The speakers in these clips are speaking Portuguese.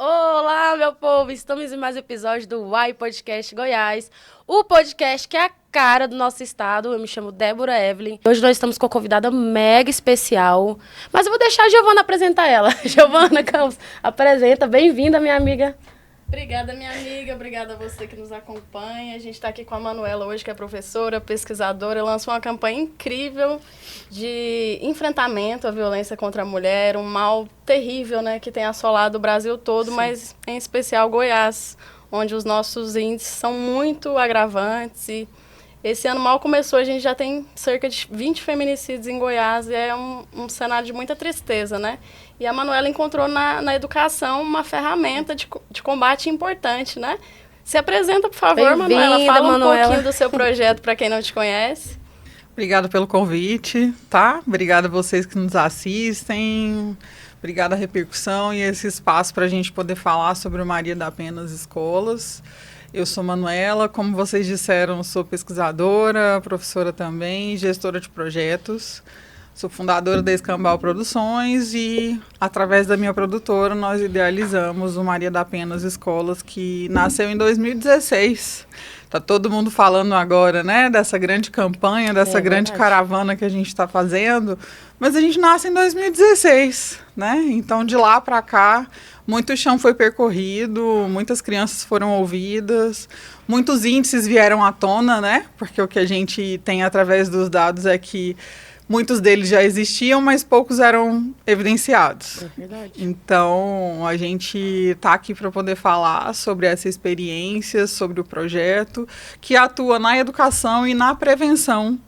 Olá, meu povo! Estamos em mais um episódio do Uai Podcast Goiás, o podcast que é a cara do nosso estado. Eu me chamo Débora Evelyn. Hoje nós estamos com uma convidada mega especial, mas eu vou deixar a Giovana apresentar ela. Giovana Campos, apresenta. Bem-vinda, minha amiga. Obrigada, minha amiga. Obrigada a você que nos acompanha. A gente está aqui com a Manuela hoje, que é professora, pesquisadora. Lançou uma campanha incrível de enfrentamento à violência contra a mulher, um mal terrível, né, que tem assolado o Brasil todo, sim, mas em especial Goiás, onde os nossos índices são muito agravantes. E esse ano mal começou, a gente já tem cerca de 20 feminicídios em Goiás e é um cenário de muita tristeza, né? E a Manuela encontrou na educação uma ferramenta de combate importante, né? Se apresenta, por favor, Manuela. Fala um pouquinho do seu projeto para quem não te conhece. Obrigada pelo convite, tá? Obrigada a vocês que nos assistem. Obrigada a repercussão e esse espaço para a gente poder falar sobre o Maria da Penha nas escolas. Eu sou Manuela, como vocês disseram, sou pesquisadora, professora também, gestora de projetos. Sou fundadora da Escambau Produções e, através da minha produtora, nós idealizamos o Maria da Penha nas escolas, que nasceu em 2016. Tá todo mundo falando agora, né, dessa grande campanha, dessa grande caravana que a gente está fazendo, mas a gente nasce em 2016, né? Então, de lá para cá, muito chão foi percorrido, muitas crianças foram ouvidas, muitos índices vieram à tona, né? Porque o que a gente tem através dos dados é que muitos deles já existiam, mas poucos eram evidenciados. É verdade. Então, a gente está aqui para poder falar sobre essa experiência, sobre o projeto, que atua na educação e na prevenção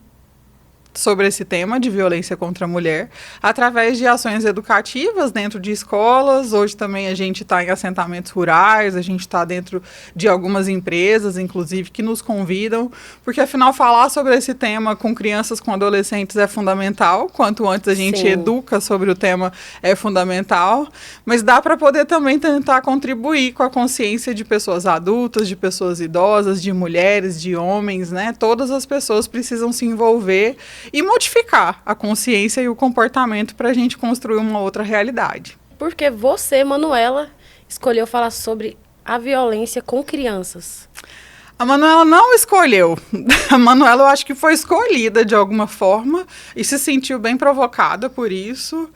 sobre esse tema de violência contra a mulher, através de ações educativas dentro de escolas. Hoje também a gente está em assentamentos rurais, a gente está dentro de algumas empresas, inclusive, que nos convidam, porque afinal falar sobre esse tema com crianças, com adolescentes é fundamental. Quanto antes a gente educa sobre o tema é fundamental, mas dá para poder também tentar contribuir com a consciência de pessoas adultas, de pessoas idosas, de mulheres, de homens, né? Todas as pessoas precisam se envolver e modificar a consciência e o comportamento para a gente construir uma outra realidade. Porque você, Manuela, escolheu falar sobre a violência com crianças. A Manuela não escolheu. A Manuela, eu acho que foi escolhida de alguma forma e se sentiu bem provocada por isso.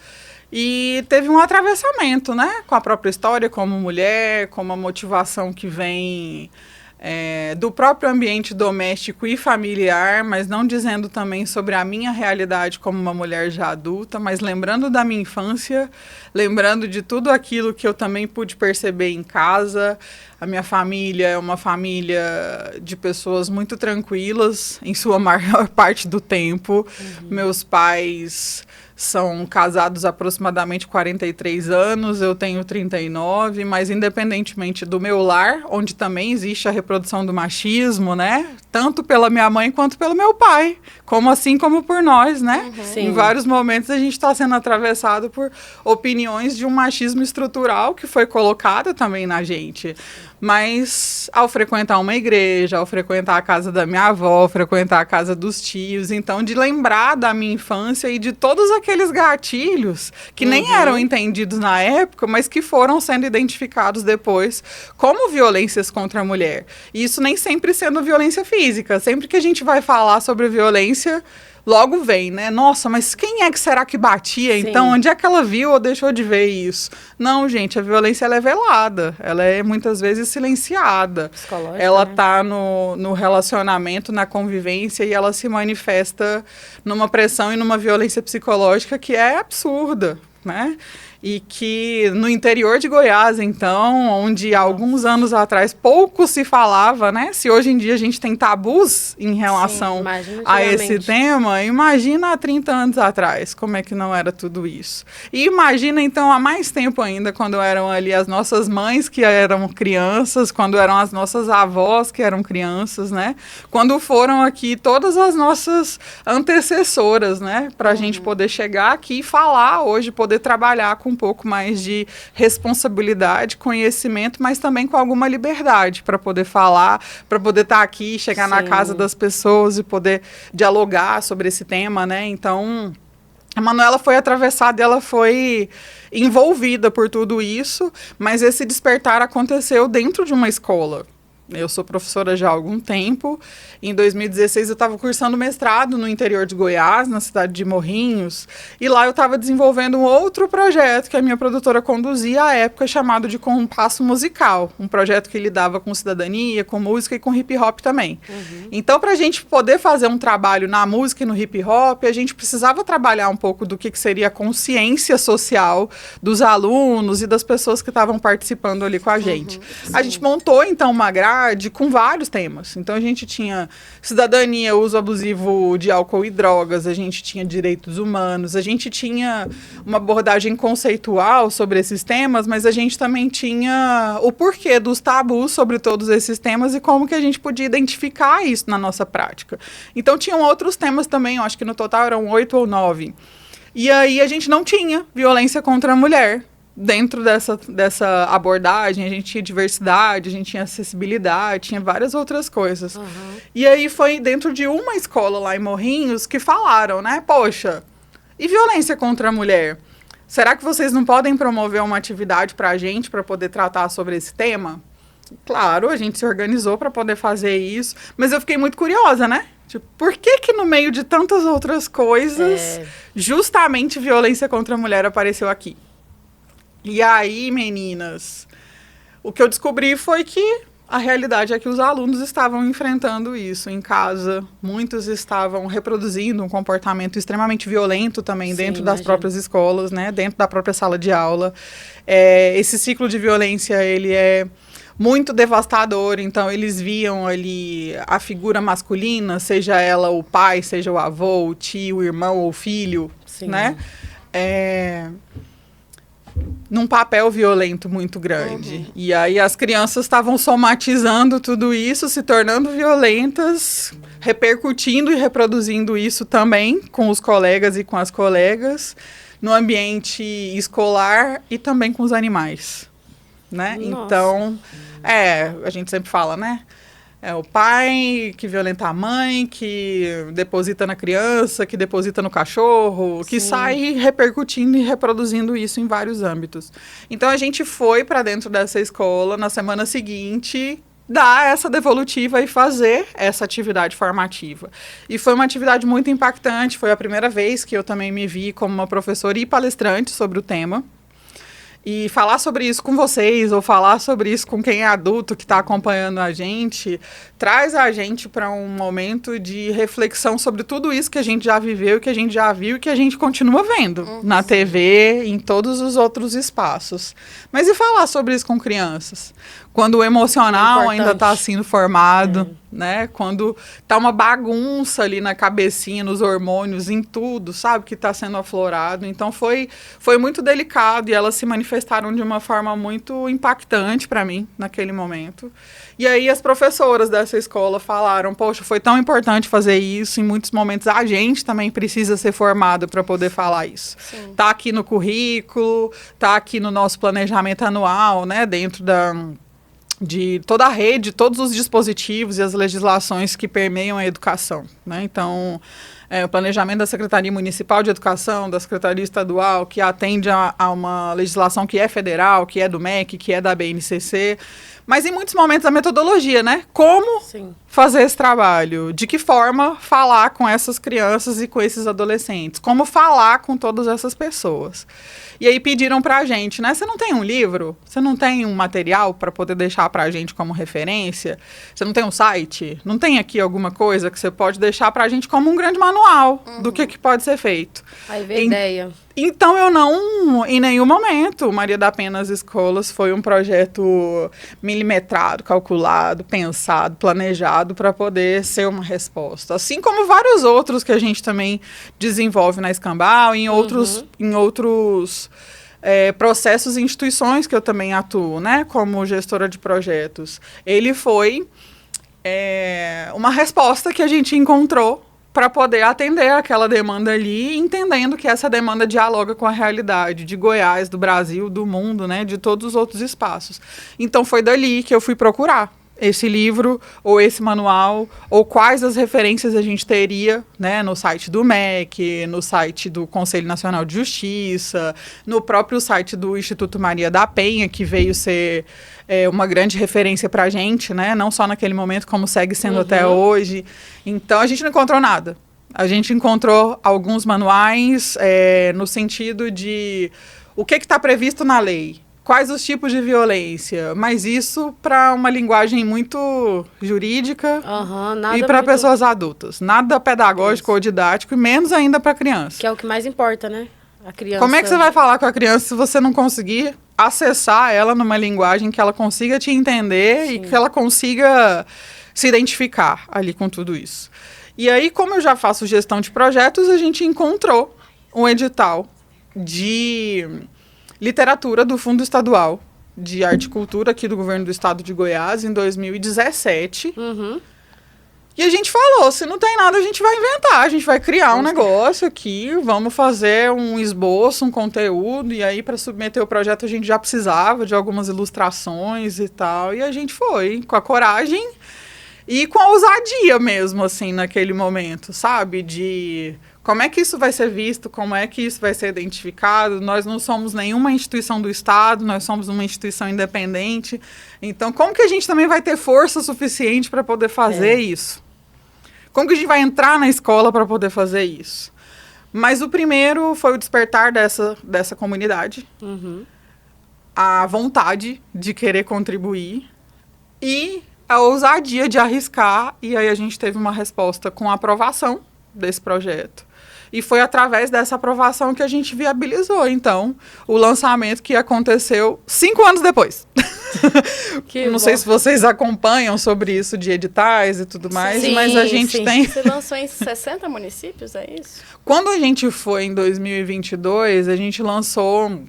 E teve um atravessamento, né, com a própria história como mulher, com uma motivação que vem do próprio ambiente doméstico e familiar, mas não dizendo também sobre a minha realidade como uma mulher já adulta, mas lembrando da minha infância, lembrando de tudo aquilo que eu também pude perceber em casa. A minha família é uma família de pessoas muito tranquilas, em sua maior parte do tempo. Uhum. Meus pais são casados há aproximadamente 43 anos, eu tenho 39, mas independentemente do meu lar, onde também existe a reprodução do machismo, né? Tanto pela minha mãe quanto pelo meu pai, assim como por nós, né? Uhum. Em vários momentos a gente está sendo atravessado por opiniões de um machismo estrutural que foi colocado também na gente. Mas ao frequentar uma igreja, ao frequentar a casa da minha avó, frequentar a casa dos tios, então de lembrar da minha infância e de todos aqueles gatilhos que nem eram entendidos na época, mas que foram sendo identificados depois como violências contra a mulher. E isso nem sempre sendo violência física. Sempre que a gente vai falar sobre violência, logo vem, né? Nossa, mas quem é que será que batia? Sim. Então, onde é que ela viu ou deixou de ver isso? Não, gente, a violência ela é velada. Ela é muitas vezes silenciada. Ela está no relacionamento, na convivência, e ela se manifesta numa pressão e numa violência psicológica que é absurda, né? E que no interior de Goiás, então, onde há alguns anos atrás pouco se falava, né? Se hoje em dia a gente tem tabus em relação a esse tema, imagina há 30 anos atrás como é que não era tudo isso. E imagina, então, há mais tempo ainda, quando eram ali as nossas mães que eram crianças, quando eram as nossas avós que eram crianças, né? Quando foram aqui todas as nossas antecessoras, né? Para a gente poder chegar aqui e falar hoje, poder trabalhar com um pouco mais de responsabilidade, conhecimento, mas também com alguma liberdade para poder falar, para poder estar aqui, chegar na casa das pessoas e poder dialogar sobre esse tema, né? Então, A Manuela foi atravessada e ela foi envolvida por tudo isso, mas esse despertar aconteceu dentro de uma escola. Eu sou professora já há algum tempo. Em 2016 eu estava cursando mestrado no interior de Goiás, na cidade de Morrinhos, e lá eu estava desenvolvendo um outro projeto que a minha produtora conduzia à época, chamado de Compasso Musical, um projeto que lidava com cidadania, com música e com hip hop também. Então, para a gente poder fazer um trabalho na música e no hip hop, a gente precisava trabalhar um pouco do que seria a consciência social dos alunos e das pessoas que estavam participando ali com a gente. A gente montou, então, uma grade com vários temas. Então, a gente tinha cidadania, uso abusivo de álcool e drogas, a gente tinha direitos humanos, a gente tinha uma abordagem conceitual sobre esses temas, mas a gente também tinha o porquê dos tabus sobre todos esses temas e como que a gente podia identificar isso na nossa prática. Então, tinham outros temas também, eu acho que no total eram 8 ou 9. E aí, a gente não tinha violência contra a mulher. Dentro dessa abordagem, a gente tinha diversidade, a gente tinha acessibilidade, tinha várias outras coisas. E aí foi dentro de uma escola lá em Morrinhos que falaram, né? Poxa, e violência contra a mulher? Será que vocês não podem promover uma atividade para a gente, para poder tratar sobre esse tema? Claro, a gente se organizou para poder fazer isso, mas eu fiquei muito curiosa, né? Tipo, por que no meio de tantas outras coisas, justamente violência contra a mulher apareceu aqui? E aí, meninas, o que eu descobri foi que a realidade é que os alunos estavam enfrentando isso em casa. Muitos estavam reproduzindo um comportamento extremamente violento também dentro das próprias escolas, né? Dentro da própria sala de aula. Esse ciclo de violência, ele é muito devastador. Então, eles viam ali a figura masculina, seja ela o pai, seja o avô, o tio, o irmão ou o filho, né? Num papel violento muito grande. E aí as crianças estavam somatizando tudo isso, se tornando violentas, repercutindo e reproduzindo isso também com os colegas e com as colegas, no ambiente escolar e também com os animais, né? Nossa. Então, a gente sempre fala, né? É o pai que violenta a mãe, que deposita na criança, que deposita no cachorro, que sai repercutindo e reproduzindo isso em vários âmbitos. Então, a gente foi para dentro dessa escola na semana seguinte dar essa devolutiva e fazer essa atividade formativa. E foi uma atividade muito impactante, foi a primeira vez que eu também me vi como uma professora e palestrante sobre o tema. E falar sobre isso com vocês, ou falar sobre isso com quem é adulto que está acompanhando a gente, traz a gente para um momento de reflexão sobre tudo isso que a gente já viveu, que a gente já viu e que a gente continua vendo na TV, em todos os outros espaços. Mas e falar sobre isso com crianças? Quando o emocional ainda está sendo formado, né? Quando tá uma bagunça ali na cabecinha, nos hormônios, em tudo, sabe? Que está sendo aflorado. Então, foi muito delicado e elas se manifestaram de uma forma muito impactante para mim, naquele momento. E aí, as professoras dessa escola falaram, poxa, foi tão importante fazer isso, em muitos momentos a gente também precisa ser formado para poder falar isso. Sim. Tá aqui no currículo, tá aqui no nosso planejamento anual, né? Dentro de toda a rede, todos os dispositivos e as legislações que permeiam a educação, né? Então, o planejamento da Secretaria Municipal de Educação, da Secretaria Estadual, que atende a uma legislação que é federal, que é do MEC, que é da BNCC, mas em muitos momentos a metodologia, né? Como fazer esse trabalho? De que forma falar com essas crianças e com esses adolescentes? Como falar com todas essas pessoas? E aí pediram pra gente, né? Você não tem um livro? Você não tem um material para poder deixar pra gente como referência? Você não tem um site? Não tem aqui alguma coisa que você pode deixar pra gente como um grande manual do que pode ser feito? Aí veio a ideia. Então, eu não, em nenhum momento, Maria da Penha nas escolas foi um projeto milimetrado, calculado, pensado, planejado para poder ser uma resposta. Assim como vários outros que a gente também desenvolve na Escambau, em outros processos e instituições que eu também atuo, né, como gestora de projetos. Ele foi uma resposta que a gente encontrou para poder atender aquela demanda ali, entendendo que essa demanda dialoga com a realidade de Goiás, do Brasil, do mundo, né, de todos os outros espaços. Então, foi dali que eu fui procurar esse livro ou esse manual, ou quais as referências a gente teria, né, no site do MEC, no site do Conselho Nacional de Justiça, no próprio site do Instituto Maria da Penha, que veio ser uma grande referência para a gente, né, não só naquele momento, como segue sendo até hoje. Então, a gente não encontrou nada. A gente encontrou alguns manuais no sentido de o que está previsto na lei, quais os tipos de violência, mas isso para uma linguagem muito jurídica e para pessoas adultas. Nada pedagógico ou didático, e menos ainda para criança. Que é o que mais importa, né? A criança. Como é que você vai falar com a criança se você não conseguir acessar ela numa linguagem que ela consiga te entender e que ela consiga se identificar ali com tudo isso? E aí, como eu já faço gestão de projetos, a gente encontrou um edital de literatura do Fundo Estadual de Arte e Cultura aqui do Governo do Estado de Goiás em 2017. E a gente falou, se não tem nada, a gente vai inventar, a gente vai criar um negócio aqui, vamos fazer um esboço, um conteúdo, e aí para submeter o projeto a gente já precisava de algumas ilustrações e tal, e a gente foi com a coragem e com a ousadia mesmo, assim, naquele momento, sabe? De como é que isso vai ser visto, como é que isso vai ser identificado. Nós não somos nenhuma instituição do Estado, nós somos uma instituição independente. Então, como que a gente também vai ter força suficiente para poder fazer isso? Como que a gente vai entrar na escola para poder fazer isso? Mas o primeiro foi o despertar dessa comunidade, a vontade de querer contribuir e a ousadia de arriscar, e aí a gente teve uma resposta com a aprovação desse projeto. E foi através dessa aprovação que a gente viabilizou, então, o lançamento que aconteceu 5 anos depois. Não sei se vocês acompanham sobre isso de editais e tudo mais, mas a gente tem... Você lançou em 60 municípios, é isso? Quando a gente foi em 2022, a gente lançou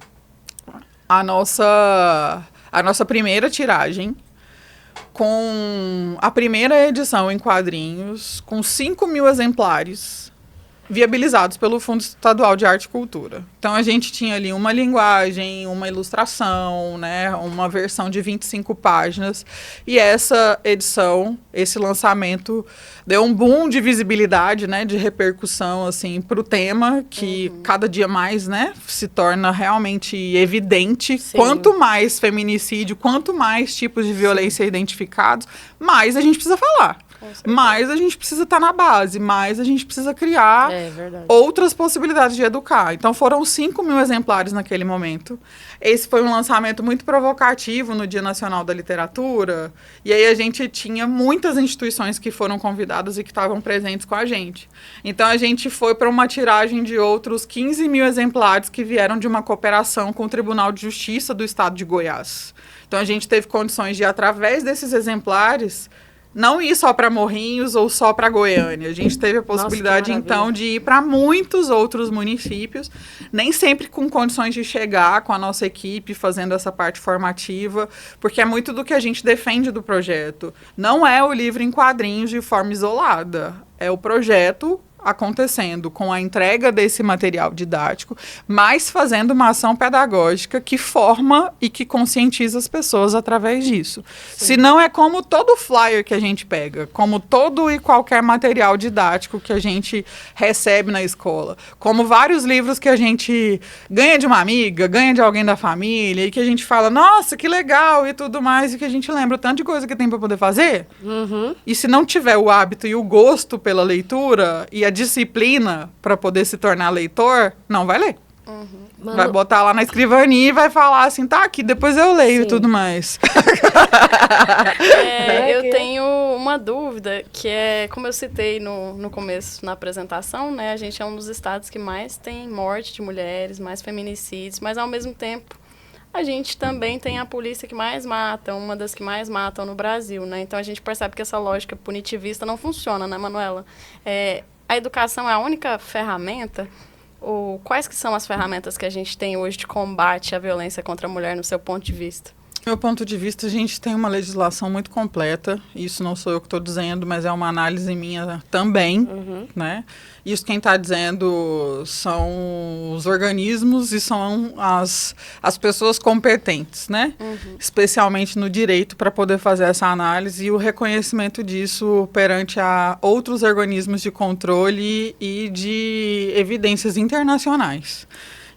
a nossa primeira tiragem, com a primeira edição em quadrinhos, com 5.000 exemplares viabilizados pelo Fundo Estadual de Arte e Cultura. Então, a gente tinha ali uma linguagem, uma ilustração, né, uma versão de 25 páginas, e essa edição, esse lançamento, deu um boom de visibilidade, né, de repercussão, assim, para o tema, que cada dia mais, né, se torna realmente evidente. Quanto mais feminicídio, quanto mais tipos de violência identificados, mais a gente precisa falar. Mais a gente precisa estar na base, mais a gente precisa criar outras possibilidades de educar. Então, foram 5.000 exemplares naquele momento. Esse foi um lançamento muito provocativo no Dia Nacional da Literatura. E aí a gente tinha muitas instituições que foram convidadas e que estavam presentes com a gente. Então, a gente foi para uma tiragem de outros 15.000 exemplares que vieram de uma cooperação com o Tribunal de Justiça do Estado de Goiás. Então, a gente teve condições de, através desses exemplares, não ir só para Morrinhos ou só para Goiânia. A gente teve a possibilidade, então, de ir para muitos outros municípios, nem sempre com condições de chegar com a nossa equipe fazendo essa parte formativa, porque é muito do que a gente defende do projeto. Não é o livro em quadrinhos de forma isolada, é o projeto acontecendo com a entrega desse material didático, mas fazendo uma ação pedagógica que forma e que conscientiza as pessoas através disso. Se não, é como todo flyer que a gente pega, como todo e qualquer material didático que a gente recebe na escola, como vários livros que a gente ganha de uma amiga, ganha de alguém da família, e que a gente fala, nossa, que legal, e tudo mais, e que a gente lembra o tanto de coisa que tem para poder fazer. E se não tiver o hábito e o gosto pela leitura e a disciplina para poder se tornar leitor, não vai ler. Vai botar lá na escrivania e vai falar assim, tá aqui, depois eu leio e tudo mais. Eu tenho uma dúvida, que é, como eu citei no começo, na apresentação, né, a gente é um dos estados que mais tem morte de mulheres, mais feminicídios, mas ao mesmo tempo a gente também tem a polícia que mais mata, uma das que mais matam no Brasil, né? Então a gente percebe que essa lógica punitivista não funciona, né, Manuela? A educação é a única ferramenta? Ou quais que são as ferramentas que a gente tem hoje de combate à violência contra a mulher, no seu ponto de vista? Do meu ponto de vista, a gente tem uma legislação muito completa. Isso não sou eu que estou dizendo, mas é uma análise minha também, né? Isso quem está dizendo são os organismos e são as pessoas competentes, né? Especialmente no direito, para poder fazer essa análise e o reconhecimento disso perante a outros organismos de controle e de evidências internacionais.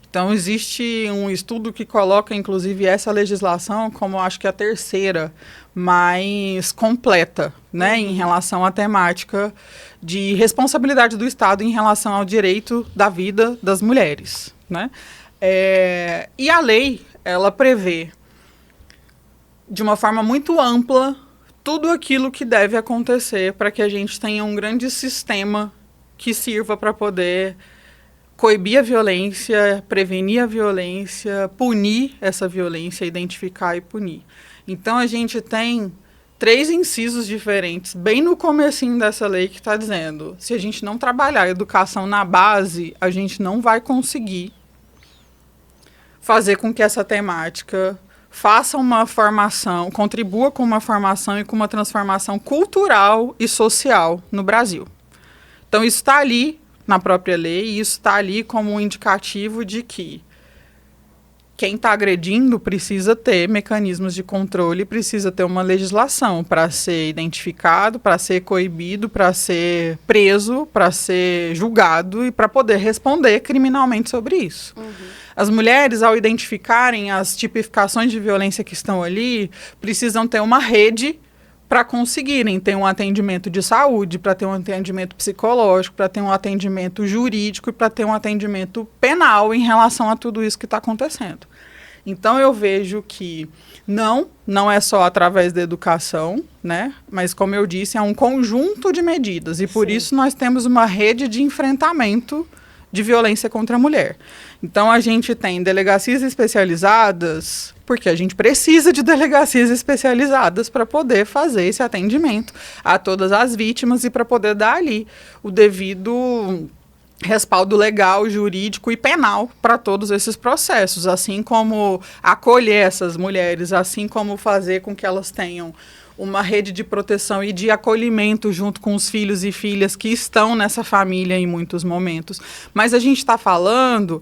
Então, existe um estudo que coloca, inclusive, essa legislação como, acho que a terceira mais completa, né, em relação à temática de responsabilidade do Estado em relação ao direito da vida das mulheres, né? E a lei, ela prevê, de uma forma muito ampla, tudo aquilo que deve acontecer para que a gente tenha um grande sistema que sirva para poder coibir a violência, prevenir a violência, punir essa violência, identificar e punir. Então, a gente tem 3 incisos diferentes, bem no comecinho dessa lei, que está dizendo, se a gente não trabalhar a educação na base, a gente não vai conseguir fazer com que essa temática faça uma formação, contribua com uma formação e com uma transformação cultural e social no Brasil. Então, isso está ali na própria lei, e isso está ali como um indicativo de que quem está agredindo precisa ter mecanismos de controle, precisa ter uma legislação para ser identificado, para ser coibido, para ser preso, para ser julgado e para poder responder criminalmente sobre isso. As mulheres, ao identificarem as tipificações de violência que estão ali, precisam ter uma rede para conseguirem ter um atendimento de saúde, para ter um atendimento psicológico, para ter um atendimento jurídico e para ter um atendimento penal em relação a tudo isso que está acontecendo. Então, eu vejo que não é só através da educação, né? Mas, como eu disse, é um conjunto de medidas. E, por isso, nós temos uma rede de enfrentamento de violência contra a mulher. Então, a gente tem delegacias especializadas, porque a gente precisa de delegacias especializadas para poder fazer esse atendimento a todas as vítimas e para poder dar ali o devido respaldo legal, jurídico e penal para todos esses processos, assim como acolher essas mulheres, assim como fazer com que elas tenham uma rede de proteção e de acolhimento junto com os filhos e filhas que estão nessa família em muitos momentos. Mas a gente está falando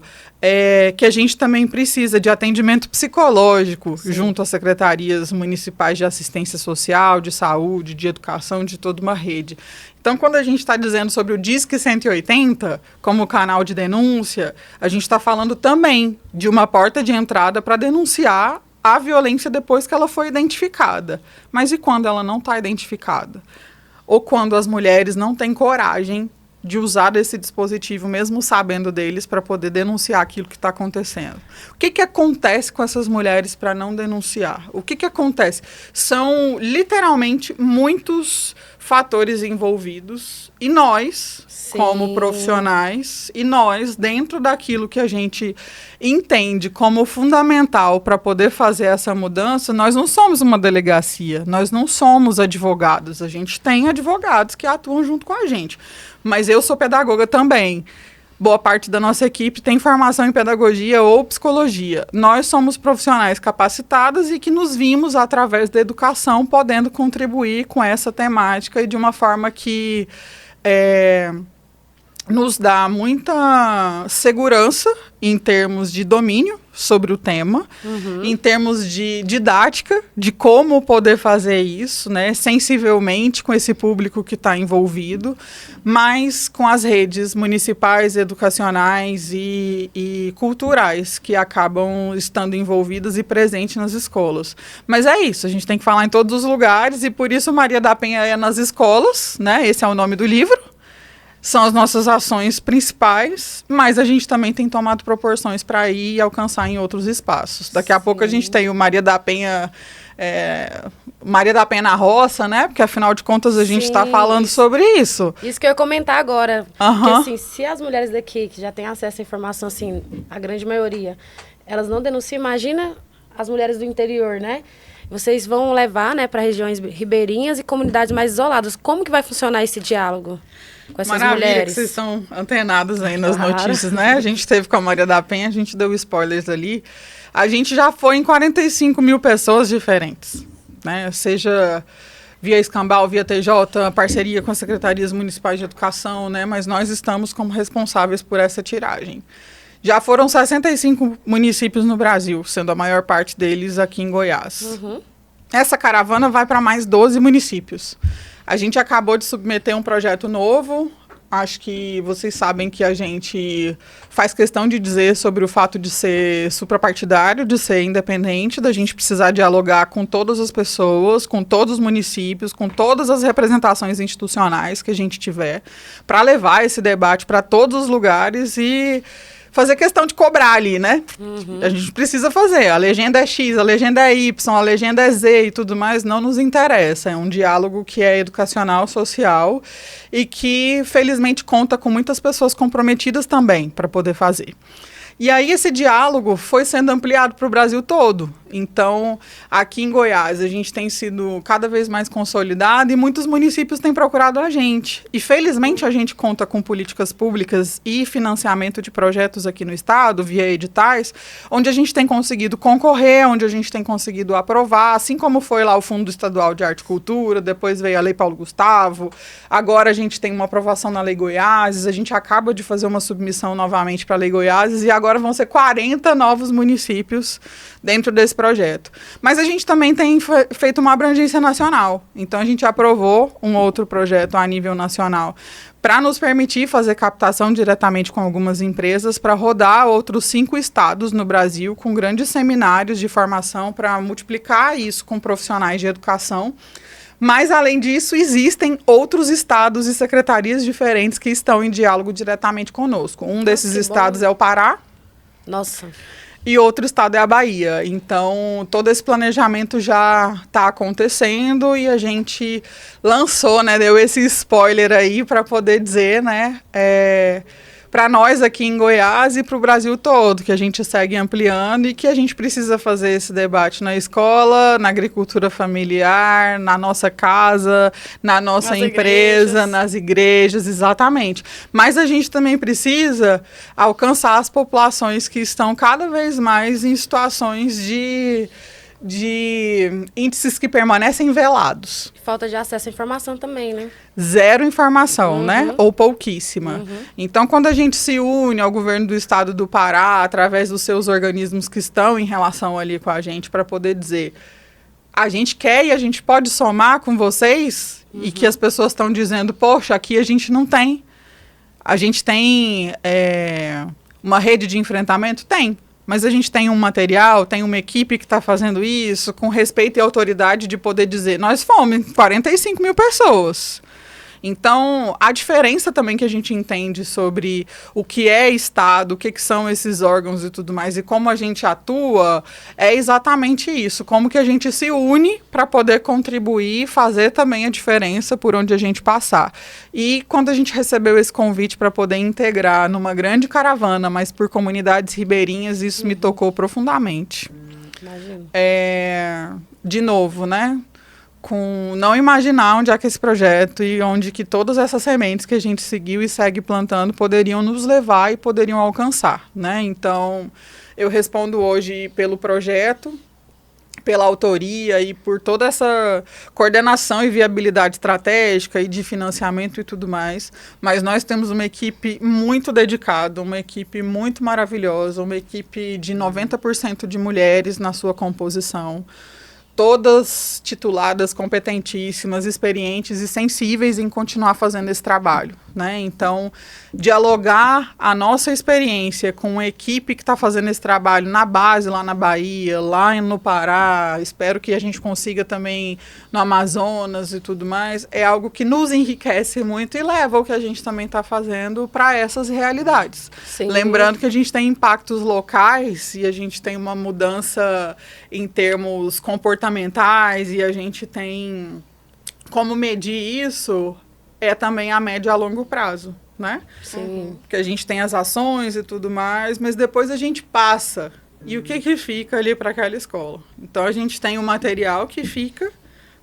que a gente também precisa de atendimento psicológico junto às secretarias municipais de assistência social, de saúde, de educação, de toda uma rede. Então, quando a gente está dizendo sobre o Disque 180 como canal de denúncia, a gente está falando também de uma porta de entrada para denunciar a violência depois que ela foi identificada. Mas e quando ela não está identificada? Ou quando as mulheres não têm coragem de usar esse dispositivo, mesmo sabendo deles, para poder denunciar aquilo que está acontecendo? O que acontece com essas mulheres para não denunciar? O que acontece? São, literalmente, muitos fatores envolvidos, e nós, como profissionais, e nós, dentro daquilo que a gente entende como fundamental para poder fazer essa mudança, nós não somos uma delegacia, nós não somos advogados, a gente tem advogados que atuam junto com a gente, mas eu sou pedagoga também. Boa parte da nossa equipe tem formação em pedagogia ou psicologia. Nós somos profissionais capacitados e que nos vimos, através da educação, podendo contribuir com essa temática e de uma forma que nos dá muita segurança em termos de domínio sobre o tema, em termos de didática, de como poder fazer isso, né, sensivelmente com esse público que está envolvido, mas com as redes municipais, educacionais e culturais que acabam estando envolvidas e presentes nas escolas. Mas é isso, a gente tem que falar em todos os lugares e por isso Maria da Penha é nas escolas, né, esse é o nome do livro. São as nossas ações principais, mas a gente também tem tomado proporções para ir e alcançar em outros espaços. Daqui a pouco a gente tem o Maria da Penha na roça, né? Porque afinal de contas a gente está falando sobre isso. Isso que eu ia comentar agora. Porque assim, se as mulheres daqui, que já têm acesso à informação, assim, a grande maioria, elas não denunciam, imagina as mulheres do interior, né? Vocês vão levar, né, para regiões ribeirinhas e comunidades mais isoladas. Como que vai funcionar esse diálogo com essas mulheres? Que vocês estão antenados aí nas notícias, né? A gente teve com a Maria da Penha, a gente deu spoilers ali. a gente já foi em 45 mil pessoas diferentes, né? Seja via Escambau, via TJ, parceria com as secretarias municipais de educação, né? Mas nós estamos como responsáveis por essa tiragem. Já foram 65 municípios no Brasil, sendo a maior parte deles aqui em Goiás. Uhum. Essa caravana vai para mais 12 municípios. A gente acabou de submeter um projeto novo. Acho que vocês sabem que a gente faz questão de dizer sobre o fato de ser suprapartidário, de ser independente, da gente precisar dialogar com todas as pessoas, com todos os municípios, com todas as representações institucionais que a gente tiver, para levar esse debate para todos os lugares e fazer questão de cobrar ali, né? Uhum. A gente precisa fazer. A legenda é X, a legenda é Y, a legenda é Z e tudo mais, não nos interessa. É um diálogo que é educacional, social e que, felizmente, conta com muitas pessoas comprometidas também para poder fazer. E aí esse diálogo foi sendo ampliado para o Brasil todo. Então, aqui em Goiás, a gente tem sido cada vez mais consolidado e muitos municípios têm procurado a gente. E, felizmente, a gente conta com políticas públicas e financiamento de projetos aqui no estado, via editais, onde a gente tem conseguido concorrer, onde a gente tem conseguido aprovar, assim como foi lá o Fundo Estadual de Arte e Cultura, depois veio a Lei Paulo Gustavo, agora a gente tem uma aprovação na Lei Goiás, a gente acaba de fazer uma submissão novamente para a Lei Goiás e agora vão ser 40 novos municípios dentro desse projeto. Mas a gente também tem feito uma abrangência nacional. Então, a gente aprovou um outro projeto a nível nacional para nos permitir fazer captação diretamente com algumas empresas para rodar outros 5 estados no Brasil com grandes seminários de formação para multiplicar isso com profissionais de educação. Mas, além disso, existem outros estados e secretarias diferentes que estão em diálogo diretamente conosco. Um desses estados é o Pará. Nossa. E outro estado é a Bahia. Então, todo esse planejamento já está acontecendo e a gente lançou, né, deu esse spoiler aí para poder dizer, né, para nós aqui em Goiás e para o Brasil todo, que a gente segue ampliando e que a gente precisa fazer esse debate na escola, na agricultura familiar, na nossa casa, na nossa empresa, nas igrejas, exatamente. Mas a gente também precisa alcançar as populações que estão cada vez mais em situações de índices que permanecem velados. Falta de acesso à informação também, né? Zero informação, né? Ou pouquíssima. Então, quando a gente se une ao governo do estado do Pará, através dos seus organismos que estão em relação ali com a gente, para poder dizer, a gente quer e a gente pode somar com vocês, e que as pessoas estão dizendo, poxa, aqui a gente não tem. A gente tem uma rede de enfrentamento? Tem. Mas a gente tem um material, tem uma equipe que está fazendo isso, com respeito e autoridade de poder dizer, nós fomos 45 mil pessoas. Então, a diferença também que a gente entende sobre o que é Estado, o que são esses órgãos e tudo mais, e como a gente atua, é exatamente isso. Como que a gente se une para poder contribuir e fazer também a diferença por onde a gente passar. E quando a gente recebeu esse convite para poder integrar numa grande caravana, mas por comunidades ribeirinhas, isso me tocou profundamente. Imagino. De novo, né? Com não imaginar onde é que esse projeto e onde que todas essas sementes que a gente seguiu e segue plantando poderiam nos levar e poderiam alcançar, né? Então, eu respondo hoje pelo projeto, pela autoria e por toda essa coordenação e viabilidade estratégica e de financiamento e tudo mais, mas nós temos uma equipe muito dedicada, uma equipe muito maravilhosa, uma equipe de 90% de mulheres na sua composição, todas tituladas, competentíssimas, experientes e sensíveis em continuar fazendo esse trabalho, né? Então, dialogar a nossa experiência com uma equipe que está fazendo esse trabalho na base, lá na Bahia, lá no Pará, espero que a gente consiga também no Amazonas e tudo mais, é algo que nos enriquece muito e leva o que a gente também está fazendo para essas realidades. Sim. Lembrando que a gente tem impactos locais e a gente tem uma mudança em termos comportamentais e a gente tem como medir isso também a médio e a longo prazo, né? Sim. Porque a gente tem as ações e tudo mais, mas depois a gente passa. E o que fica ali para aquela escola? Então, a gente tem um material que fica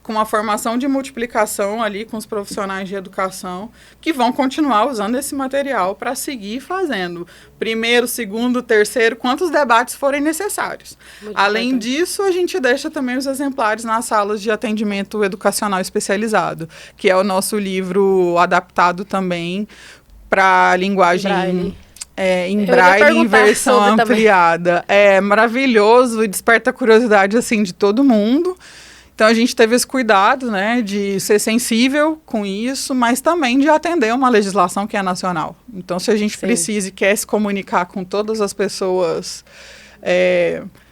com uma formação de multiplicação ali com os profissionais de educação, que vão continuar usando esse material para seguir fazendo primeiro, segundo, terceiro, quantos debates forem necessários. Além disso, a gente deixa também os exemplares nas salas de atendimento educacional especializado, que é o nosso livro adaptado também para linguagem em braille, em versão ampliada. É maravilhoso e desperta a curiosidade assim, de todo mundo. Então, a gente teve esse cuidado, né, de ser sensível com isso, mas também de atender uma legislação que é nacional. Então, se a gente precisa e quer se comunicar com todas as pessoas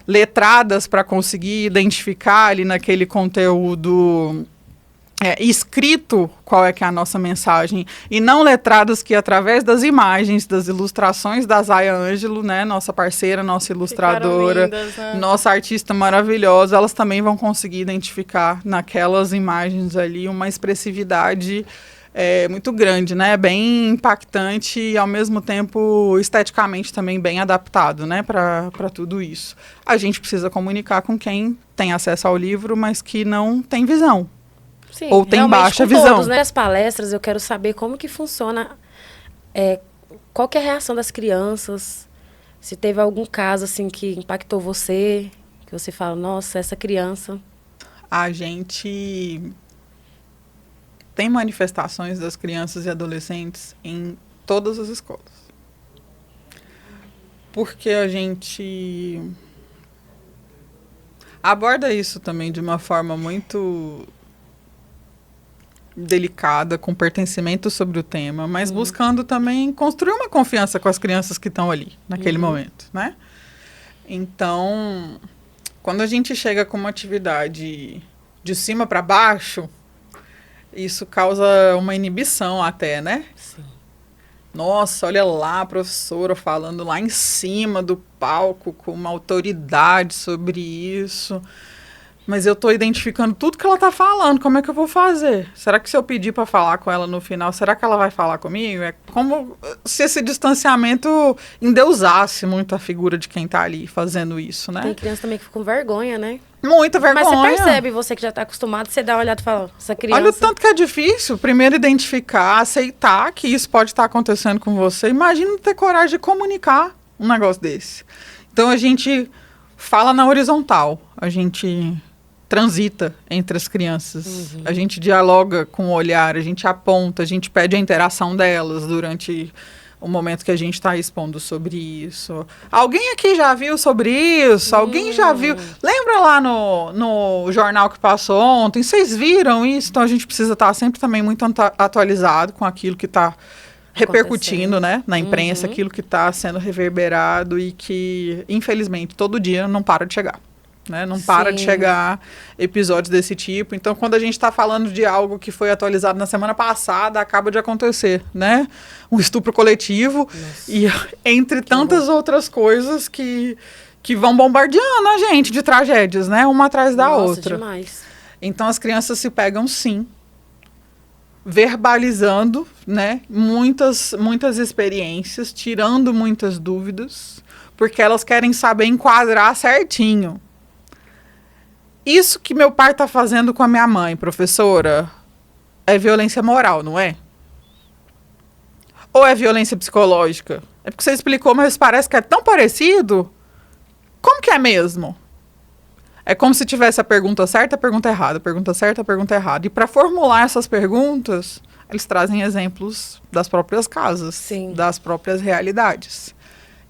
letradas para conseguir identificar ali naquele conteúdo escrito qual é que é a nossa mensagem, e não letradas que através das imagens, das ilustrações da Zaya Ângelo, né, nossa parceira, nossa ilustradora, lindas, né? Nossa artista maravilhosa, elas também vão conseguir identificar naquelas imagens ali uma expressividade muito grande, né, bem impactante e ao mesmo tempo esteticamente também bem adaptado, né, para tudo isso. A gente precisa comunicar com quem tem acesso ao livro, mas que não tem visão. Sim, ou tem baixa visão. Todos, né? As palestras, eu quero saber como que funciona, qual que é a reação das crianças, se teve algum caso assim que impactou você, que você fala, nossa, essa criança... A gente tem manifestações das crianças e adolescentes em todas as escolas. Porque a gente aborda isso também de uma forma muito delicada, com pertencimento sobre o tema, mas buscando também construir uma confiança com as crianças que estão ali, naquele momento, né? Então, quando a gente chega com uma atividade de cima para baixo, isso causa uma inibição até, né? Sim. Nossa, olha lá a professora falando lá em cima do palco com uma autoridade sobre isso. Mas eu estou identificando tudo que ela está falando. Como é que eu vou fazer? Será que se eu pedir para falar com ela no final, será que ela vai falar comigo? É como se esse distanciamento endeusasse muito a figura de quem está ali fazendo isso, né? Tem criança também que fica com vergonha, né? Muita vergonha. Mas você percebe, você que já está acostumado, você dá uma olhada e fala, essa criança... Olha o tanto que é difícil, primeiro identificar, aceitar que isso pode estar acontecendo com você. Imagina ter coragem de comunicar um negócio desse. Então, a gente fala na horizontal, a gente transita entre as crianças, a gente dialoga com o olhar, a gente aponta, a gente pede a interação delas durante o momento que a gente está expondo sobre isso. Alguém aqui já viu sobre isso? Alguém já viu? Lembra lá no jornal que passou ontem? Vocês viram isso? Então a gente precisa estar sempre também muito atualizado com aquilo que está repercutindo, né, na imprensa, aquilo que está sendo reverberado e que, infelizmente, todo dia não para de chegar. Né? Não para de chegar episódios desse tipo. Então, quando a gente está falando de algo que foi atualizado na semana passada, acaba de acontecer, né? Um estupro coletivo. Nossa. E entre tantas outras coisas que vão bombardeando a gente de tragédias, né? Uma atrás da outra. Demais. Então, as crianças se pegam, sim, verbalizando, né? Muitas experiências, tirando muitas dúvidas, porque elas querem saber enquadrar certinho. Isso que meu pai está fazendo com a minha mãe, professora, é violência moral, não é? Ou é violência psicológica? É porque você explicou, mas parece que é tão parecido. Como que é mesmo? É como se tivesse a pergunta certa, a pergunta errada, a pergunta certa, a pergunta errada. E para formular essas perguntas, eles trazem exemplos das próprias casas, Sim. das próprias realidades.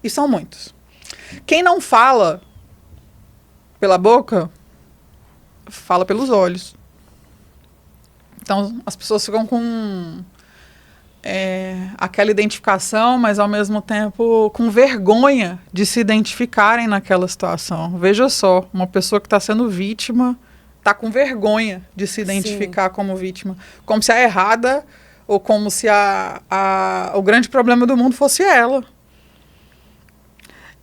E são muitos. Quem não fala pela boca, fala pelos olhos. Então, as pessoas ficam com aquela identificação, mas ao mesmo tempo com vergonha de se identificarem naquela situação. Veja só, uma pessoa que está sendo vítima está com vergonha de se identificar como vítima. Como se a errada ou como se o grande problema do mundo fosse ela.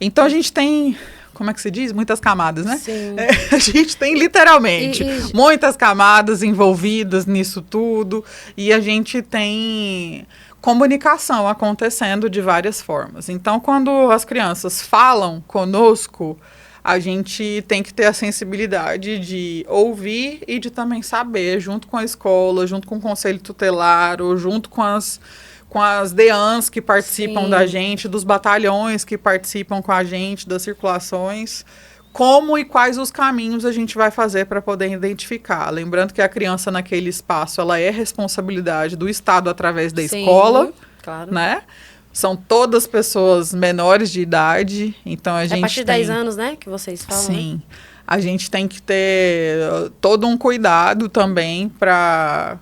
Então, a gente tem... Como é que se diz? Muitas camadas, né? Sim. A gente tem literalmente muitas camadas envolvidas nisso tudo e a gente tem comunicação acontecendo de várias formas. Então, quando as crianças falam conosco, a gente tem que ter a sensibilidade de ouvir e de também saber, junto com a escola, junto com o conselho tutelar, ou junto com as DEANs que participam da gente, dos batalhões que participam com a gente, das circulações, como e quais os caminhos a gente vai fazer para poder identificar. Lembrando que a criança naquele espaço, ela é responsabilidade do Estado através da escola, claro. né? São todas pessoas menores de idade, então a gente a partir de 10 anos, né, que vocês falam. Sim. Né? A gente tem que ter todo um cuidado também para...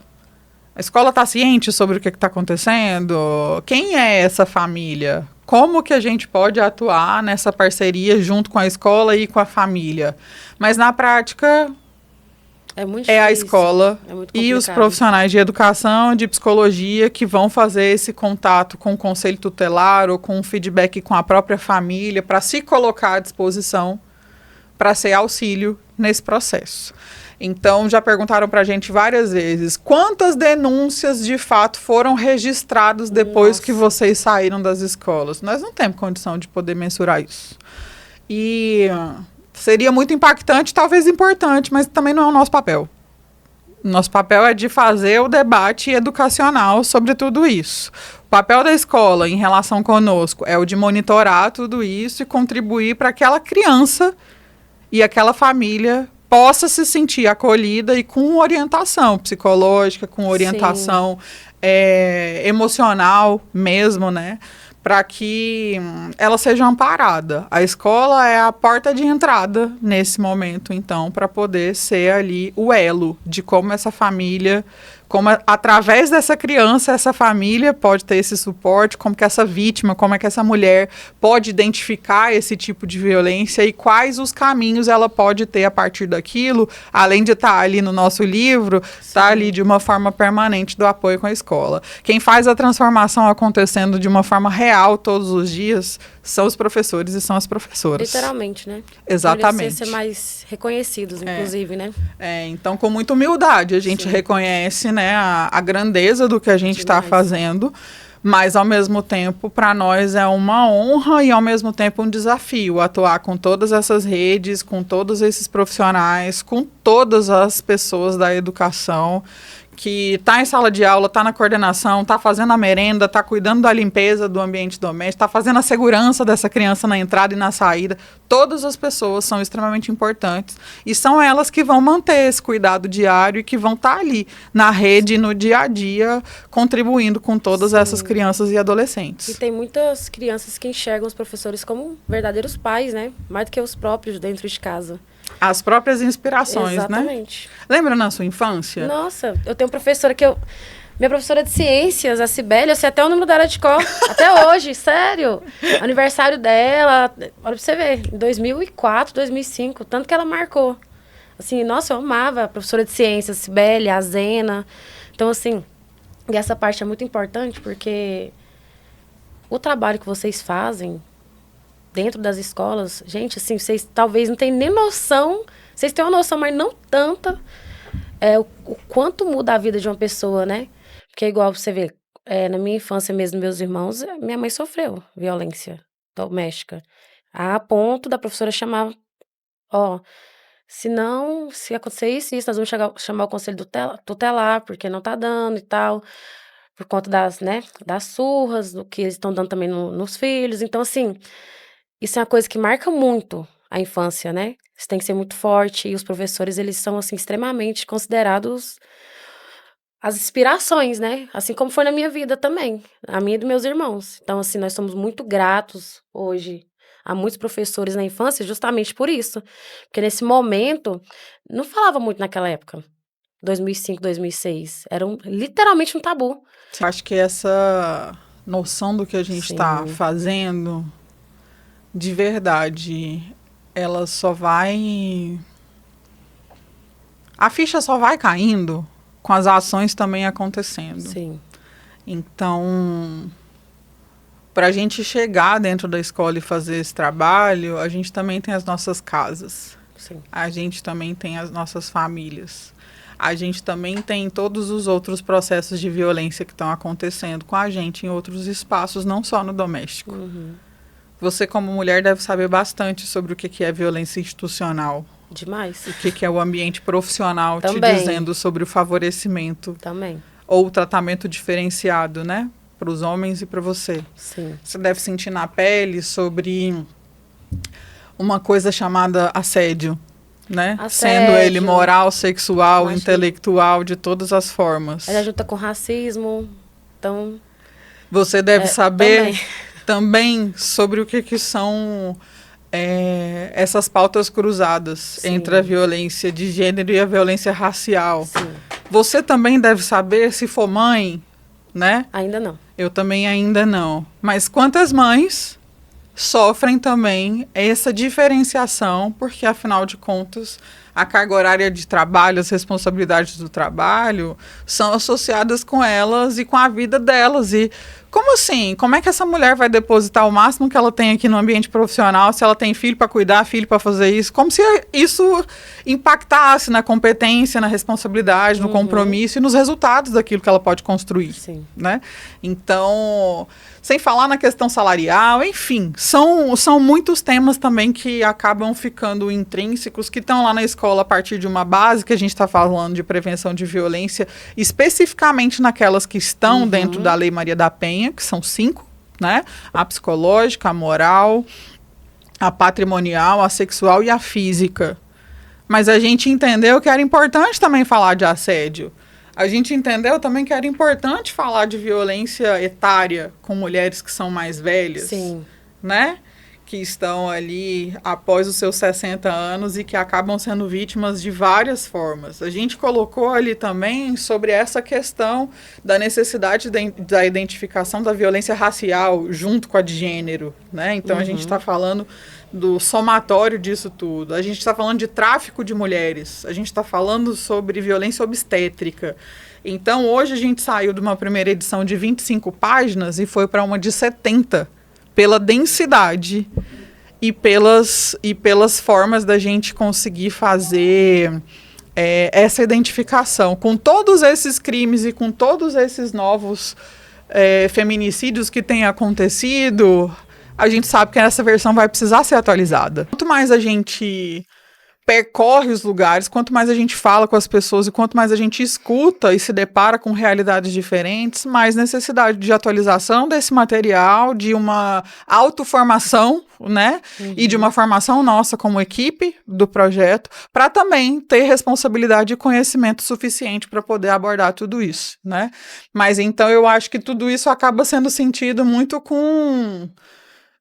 A escola está ciente sobre o que está acontecendo? Quem é essa família? Como que a gente pode atuar nessa parceria junto com a escola e com a família? Mas, na prática, é a escola e os profissionais de educação, de psicologia, que vão fazer esse contato com o conselho tutelar ou com o feedback com a própria família para se colocar à disposição para ser auxílio nesse processo. Então, já perguntaram para a gente várias vezes, quantas denúncias de fato foram registradas depois que vocês saíram das escolas? Nós não temos condição de poder mensurar isso. E seria muito impactante, talvez importante, mas também não é o nosso papel. Nosso papel é de fazer o debate educacional sobre tudo isso. O papel da escola em relação conosco é o de monitorar tudo isso e contribuir para aquela criança e aquela família possa se sentir acolhida e com orientação psicológica, com orientação emocional mesmo, né? Para que ela seja amparada. A escola é a porta de entrada nesse momento, então, para poder ser ali o elo de como essa família, como através dessa criança, essa família pode ter esse suporte, como que essa vítima, como é que essa mulher pode identificar esse tipo de violência e quais os caminhos ela pode ter a partir daquilo, além de estar ali no nosso livro, estar ali de uma forma permanente do apoio com a escola. Quem faz a transformação acontecendo de uma forma real todos os dias são os professores e são as professoras. Literalmente, né? Exatamente. Ser mais reconhecidos, inclusive, né? Então, com muita humildade, a gente reconhece, né, a grandeza do que a gente está fazendo, mas, ao mesmo tempo, para nós é uma honra e, ao mesmo tempo, um desafio atuar com todas essas redes, com todos esses profissionais, com todas as pessoas da educação, que está em sala de aula, está na coordenação, está fazendo a merenda, está cuidando da limpeza do ambiente doméstico, está fazendo a segurança dessa criança na entrada e na saída. Todas as pessoas são extremamente importantes e são elas que vão manter esse cuidado diário e que vão estar ali na rede, no dia a dia, contribuindo com todas essas crianças e adolescentes. E tem muitas crianças que enxergam os professores como verdadeiros pais, né? Mais do que os próprios dentro de casa. As próprias inspirações, Exatamente. Né? Lembra na sua infância? Nossa, eu tenho professora minha professora de ciências, a Cibele, eu sei até o número dela de cor. Até hoje, sério. Aniversário dela, olha pra você ver, em 2004, 2005, tanto que ela marcou. Assim, nossa, eu amava a professora de ciências, Cibele, a Zena. Então, assim, e essa parte é muito importante porque o trabalho que vocês fazem dentro das escolas, gente, assim, vocês talvez não tenham nem noção, vocês têm uma noção, mas não tanta, o quanto muda a vida de uma pessoa, né? Porque igual você vê, na minha infância mesmo, meus irmãos, minha mãe sofreu violência doméstica, a ponto da professora chamar, se acontecer isso, nós vamos chamar o conselho tutelar, porque não tá dando e tal, por conta das surras, do que eles estão dando também nos filhos, então assim, isso é uma coisa que marca muito a infância, né? Você tem que ser muito forte e os professores, eles são, assim, extremamente considerados as inspirações, né? Assim como foi na minha vida também, a minha e dos meus irmãos. Então, assim, nós somos muito gratos hoje a muitos professores na infância justamente por isso. Porque nesse momento, não falava muito naquela época, 2005, 2006. Era literalmente um tabu. Eu acho que essa noção do que a gente está fazendo, de verdade, ela só vai... A ficha só vai caindo com as ações também acontecendo. Sim. Então, para a gente chegar dentro da escola e fazer esse trabalho, a gente também tem as nossas casas. Sim. A gente também tem as nossas famílias. A gente também tem todos os outros processos de violência que estão acontecendo com a gente em outros espaços, não só no doméstico. Você, como mulher, deve saber bastante sobre o que é violência institucional. Demais. O que é o ambiente profissional Também. te dizendo sobre o favorecimento. Também. Ou o tratamento diferenciado, né? Para os homens e para você. Sim. Você deve sentir na pele sobre uma coisa chamada assédio, né? Assédio. Sendo ele moral, sexual, Machismo. intelectual, de todas as formas. Ela junta com racismo, então... Você deve saber também. também sobre o que são essas pautas cruzadas Sim. entre a violência de gênero e a violência racial. Sim. Você também deve saber, se for mãe, né? Ainda não. Eu também ainda não. Mas quantas mães sofrem também essa diferenciação, porque, afinal de contas, a carga horária de trabalho, as responsabilidades do trabalho são associadas com elas e com a vida delas. E como assim? Como é que essa mulher vai depositar o máximo que ela tem aqui no ambiente profissional, se ela tem filho para cuidar, filho para fazer isso? Como se isso impactasse na competência, na responsabilidade, no compromisso e nos resultados daquilo que ela pode construir. Sim. Né? Então, sem falar na questão salarial, enfim, são muitos temas também que acabam ficando intrínsecos, que estão lá na escola a partir de uma base que a gente está falando de prevenção de violência, especificamente naquelas que estão dentro da Lei Maria da Penha, que são 5, né? A psicológica, a moral, a patrimonial, a sexual e a física. Mas a gente entendeu que era importante também falar de assédio. A gente entendeu também que era importante falar de violência etária com mulheres que são mais velhas. Sim. Né? Que estão ali após os seus 60 anos e que acabam sendo vítimas de várias formas. A gente colocou ali também sobre essa questão da necessidade da identificação da violência racial junto com a de gênero, né? Então a gente está falando do somatório disso tudo. A gente está falando de tráfico de mulheres. A gente está falando sobre violência obstétrica. Então hoje a gente saiu de uma primeira edição de 25 páginas e foi para uma de 70, pela densidade e pelas formas da gente conseguir fazer essa identificação. Com todos esses crimes e com todos esses novos feminicídios que têm acontecido, a gente sabe que essa versão vai precisar ser atualizada. Quanto mais a gente percorre os lugares, quanto mais a gente fala com as pessoas e quanto mais a gente escuta e se depara com realidades diferentes, mais necessidade de atualização desse material, de uma autoformação, né? E de uma formação nossa como equipe do projeto, para também ter responsabilidade e conhecimento suficiente para poder abordar tudo isso, né? Mas então eu acho que tudo isso acaba sendo sentido muito com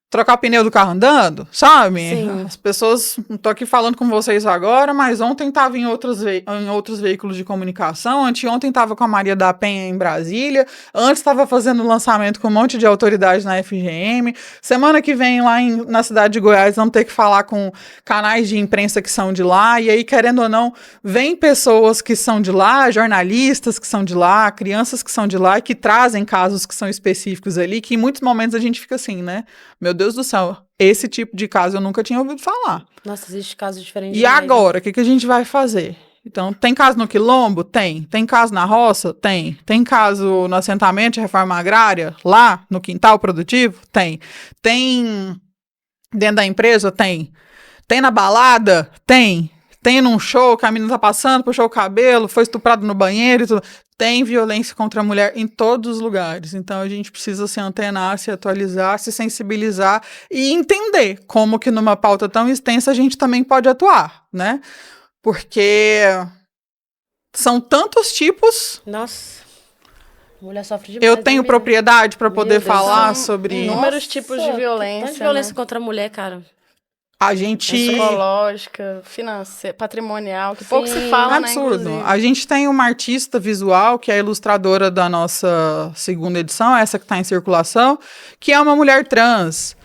trocar o pneu do carro andando, sabe? Sim. As pessoas, não tô aqui falando com vocês agora, mas ontem estava em outros veículos de comunicação, anteontem estava com a Maria da Penha em Brasília, antes estava fazendo lançamento com um monte de autoridades na FGM, semana que vem lá na cidade de Goiás vamos ter que falar com canais de imprensa que são de lá, e aí, querendo ou não, vem pessoas que são de lá, jornalistas que são de lá, crianças que são de lá, e que trazem casos que são específicos ali, que em muitos momentos a gente fica assim, né? Meu Deus do céu, esse tipo de caso eu nunca tinha ouvido falar. Nossa, existe casos diferentes. E agora, o que a gente vai fazer? Então, tem caso no Quilombo? Tem. Tem caso na roça? Tem. Tem caso no assentamento de reforma agrária? Lá, no quintal produtivo? Tem. Tem dentro da empresa? Tem. Tem na balada? Tem. Tem num show que a menina tá passando, puxou o cabelo, foi estuprado no banheiro e tudo. Tem violência contra a mulher em todos os lugares. Então, a gente precisa se antenar, se atualizar, se sensibilizar e entender como que numa pauta tão extensa a gente também pode atuar, né? Porque são tantos tipos. Nossa, a mulher sofre demais. Eu tenho propriedade para poder Deus, falar são sobre inúmeros tipos de violência, Tanta violência né? contra a mulher, cara. a gente. Psicológica, financeira, patrimonial, que pouco se fala, né? Absurdo. Inclusive. A gente tem uma artista visual, que é a ilustradora da nossa segunda edição, essa que está em circulação, que é uma mulher trans.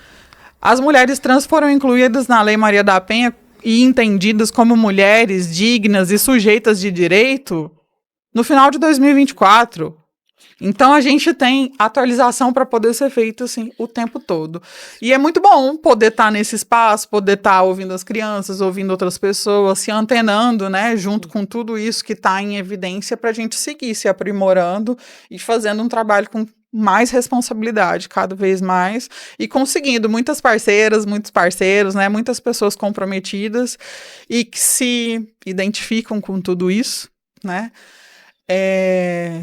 As mulheres trans foram incluídas na Lei Maria da Penha e entendidas como mulheres dignas e sujeitas de direito no final de 2024. Então, a gente tem atualização para poder ser feita assim, o tempo todo. E é muito bom poder estar nesse espaço, poder estar ouvindo as crianças, ouvindo outras pessoas, se antenando, né, junto com tudo isso que está em evidência para a gente seguir se aprimorando e fazendo um trabalho com mais responsabilidade, cada vez mais, e conseguindo muitas parceiras, muitos parceiros, né, muitas pessoas comprometidas e que se identificam com tudo isso, né,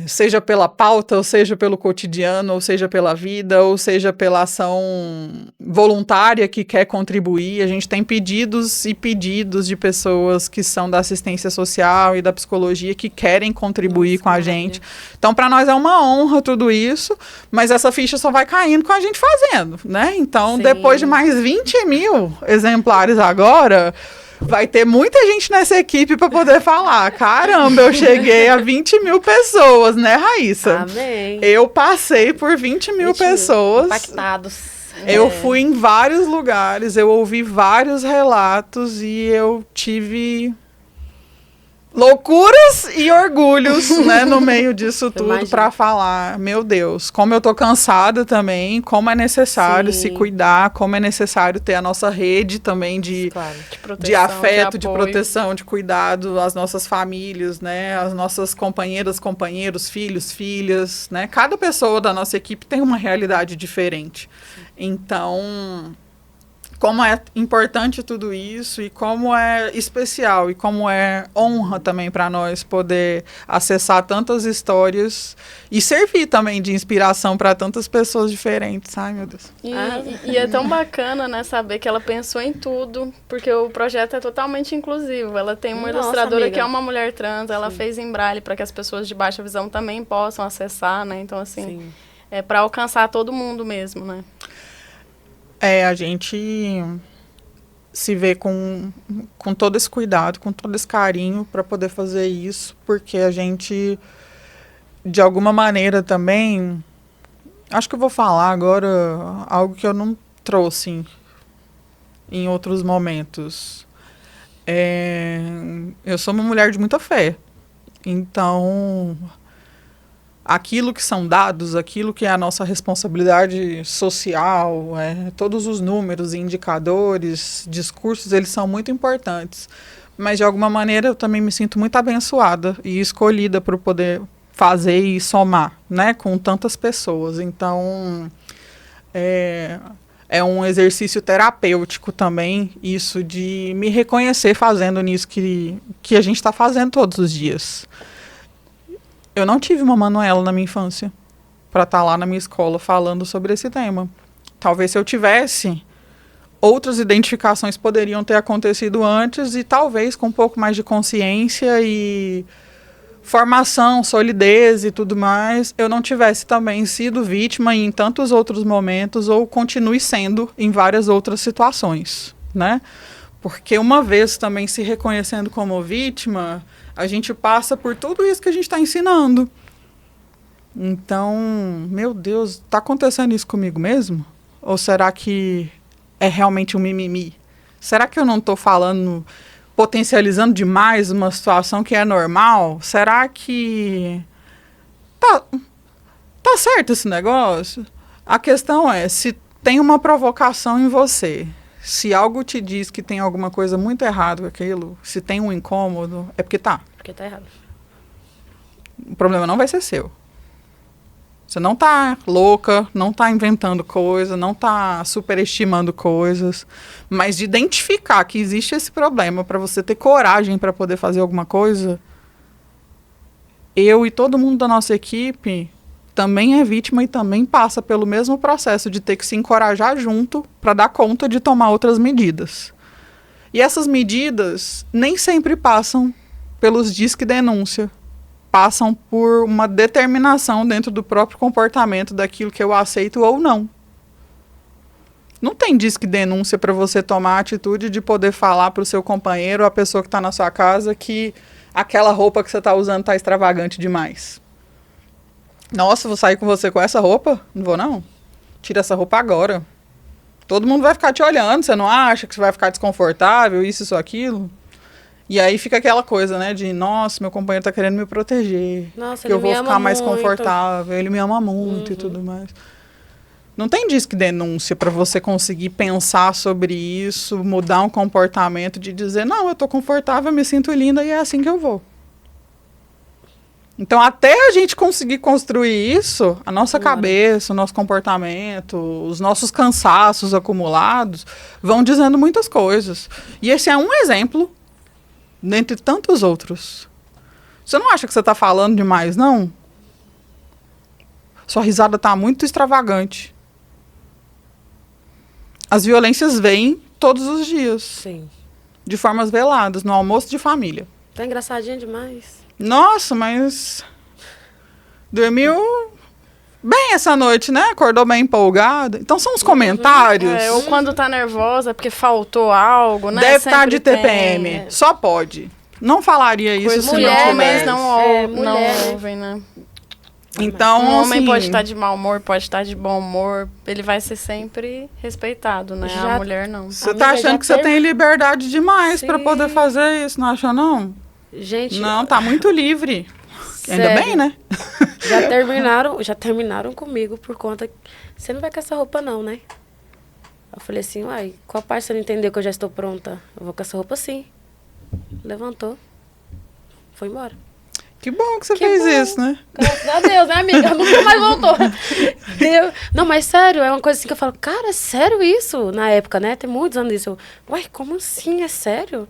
seja pela pauta, ou seja pelo cotidiano, ou seja pela vida, ou seja pela ação voluntária que quer contribuir. A gente tem pedidos e pedidos de pessoas que são da assistência social e da psicologia que querem contribuir com a gente. Então, para nós é uma honra tudo isso, mas essa ficha só vai caindo com a gente fazendo, né? Então, depois de mais 20 mil exemplares agora, vai ter muita gente nessa equipe para poder falar. Caramba, eu cheguei a 20 mil pessoas, né, Raíssa? Amém. Eu passei por 20 mil pessoas. Impactados. Eu fui em vários lugares, eu ouvi vários relatos e eu tive loucuras e orgulhos, né, no meio disso tudo para falar, meu Deus, como eu tô cansada também, como é necessário se cuidar, como é necessário ter a nossa rede também de proteção, de afeto, de proteção, de cuidado, as nossas famílias, né, as nossas companheiras, companheiros, filhos, filhas, né, cada pessoa da nossa equipe tem uma realidade diferente. Então, como é importante tudo isso e como é especial e como é honra também para nós poder acessar tantas histórias e servir também de inspiração para tantas pessoas diferentes. Ai, meu Deus. E é tão bacana, né, saber que ela pensou em tudo, porque o projeto é totalmente inclusivo. Ela tem uma ilustradora que é uma mulher trans, ela fez em braille para que as pessoas de baixa visão também possam acessar, né? Então, assim, é para alcançar todo mundo mesmo, né? A gente se vê com todo esse cuidado, com todo esse carinho para poder fazer isso, porque a gente, de alguma maneira também, acho que eu vou falar agora algo que eu não trouxe em outros momentos. Eu sou uma mulher de muita fé, então aquilo que são dados, aquilo que é a nossa responsabilidade social, todos os números, indicadores, discursos, eles são muito importantes. Mas, de alguma maneira, eu também me sinto muito abençoada e escolhida para poder fazer e somar, né, com tantas pessoas. Então, é um exercício terapêutico também, isso de me reconhecer fazendo nisso que a gente está fazendo todos os dias. Eu não tive uma Manuela na minha infância para estar lá na minha escola falando sobre esse tema. Talvez se eu tivesse, outras identificações poderiam ter acontecido antes e talvez com um pouco mais de consciência e formação, solidez e tudo mais, eu não tivesse também sido vítima em tantos outros momentos ou continue sendo em várias outras situações, né? Porque uma vez também se reconhecendo como vítima, a gente passa por tudo isso que a gente está ensinando. Então, meu Deus, está acontecendo isso comigo mesmo? Ou será que é realmente um mimimi? Será que eu não estou falando, potencializando demais uma situação que é normal? Será que tá certo esse negócio? A questão é, se tem uma provocação em você, se algo te diz que tem alguma coisa muito errada com aquilo, se tem um incômodo, é porque tá. Porque tá errado. O problema não vai ser seu. Você não tá louca, não tá inventando coisa, não tá superestimando coisas, mas de identificar que existe esse problema para você ter coragem para poder fazer alguma coisa, eu e todo mundo da nossa equipe também é vítima e também passa pelo mesmo processo de ter que se encorajar junto para dar conta de tomar outras medidas. E essas medidas nem sempre passam pelos disque denúncia, passam por uma determinação dentro do próprio comportamento daquilo que eu aceito ou não. Não tem disque denúncia para você tomar a atitude de poder falar para o seu companheiro ou a pessoa que está na sua casa que aquela roupa que você está usando está extravagante demais. Nossa, vou sair com você com essa roupa? Não vou, não. Tira essa roupa agora. Todo mundo vai ficar te olhando, você não acha que você vai ficar desconfortável, isso, aquilo? E aí fica aquela coisa, né, de, nossa, meu companheiro tá querendo me proteger, nossa, que eu vou ficar mais confortável, ele me ama muito e tudo mais. Não tem disque denúncia para você conseguir pensar sobre isso, mudar um comportamento de dizer, não, eu tô confortável, eu me sinto linda e é assim que eu vou. Então, até a gente conseguir construir isso, a nossa cabeça, o nosso comportamento, os nossos cansaços acumulados vão dizendo muitas coisas. E esse é um exemplo dentre tantos outros. Você não acha que você está falando demais, não? Sua risada está muito extravagante. As violências vêm todos os dias. Sim. De formas veladas, no almoço de família. Tá engraçadinha demais. Nossa, mas dormiu bem essa noite, né? Acordou bem empolgada. Então são os comentários. Ou quando tá nervosa porque faltou algo, né? Deve estar de Sempre TPM. tem. Só pode. Não falaria isso se não Mulher, tivesse. mas não mulher, ouvem, né? Então, Um homem assim, pode estar de mau humor, pode estar de bom humor. Ele vai ser sempre respeitado, né? Já- A mulher não. você Amiga, tá achando já que você teve- tem liberdade demais Sim. pra poder fazer isso, não acha não? Gente, Não, tá muito livre. Ainda sério, bem, né? já terminaram comigo por conta que você não vai com essa roupa não, né? Eu falei assim, uai, qual parte você não entendeu que eu já estou pronta? Eu vou com essa roupa sim. Levantou. Foi embora. Que bom que você Que fez bom. isso, né? Graças a Deus, né, amiga? Nunca mais voltou. Deus. Não, mas sério, é uma coisa assim que eu falo, cara, é sério isso? Na época, né? Tem muitos anos isso. Eu, uai, como assim? É sério?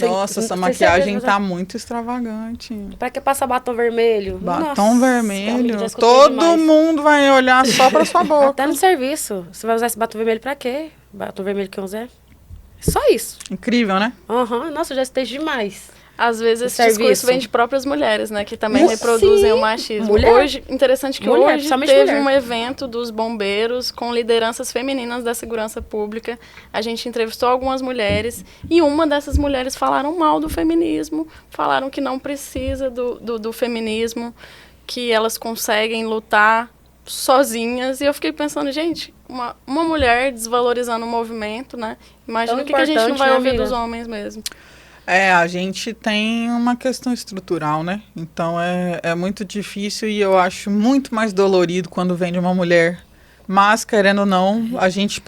Nossa, essa maquiagem tá muito extravagante. Pra que passar batom vermelho? Batom Nossa, vermelho. amiga, já escutei Todo demais. mundo vai olhar só pra sua boca. Até no serviço. Você vai usar esse batom vermelho pra quê? Batom vermelho que eu usei? Só isso. Incrível, né? Aham, nossa, eu já escutei demais. Às vezes esse Serviço. discurso vem de próprias mulheres, né? Que também Sim. reproduzem o machismo. Mulher. Hoje, interessante que Mulher, hoje principalmente teve mulher. um evento dos bombeiros com lideranças femininas da segurança pública. A gente entrevistou algumas mulheres e uma dessas mulheres falaram mal do feminismo, falaram que não precisa do feminismo, que elas conseguem lutar sozinhas. E eu fiquei pensando, gente, uma mulher desvalorizando o movimento, né? Imagina Tão o que a gente não importante, vai né, ouvir amiga? dos homens mesmo. A gente tem uma questão estrutural, né? Então é muito difícil e eu acho muito mais dolorido quando vem de uma mulher. Mas, querendo ou não, a gente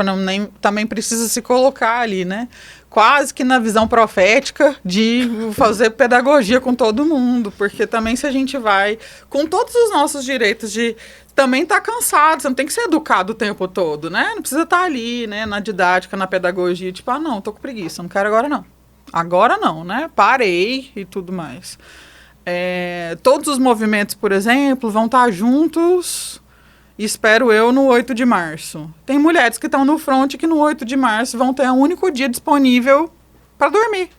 também precisa se colocar ali, né? Quase que na visão profética de fazer pedagogia com todo mundo. Porque também se a gente vai com todos os nossos direitos de também tá cansado, você não tem que ser educado o tempo todo, né? Não precisa estar ali, né? Na didática, na pedagogia, tipo, não, tô com preguiça, não quero agora não. Agora não, né? Parei e tudo mais. Todos os movimentos, por exemplo, vão estar juntos, espero eu, no 8 de março. Tem mulheres que estão no front que no 8 de março vão ter um único dia disponível para dormir.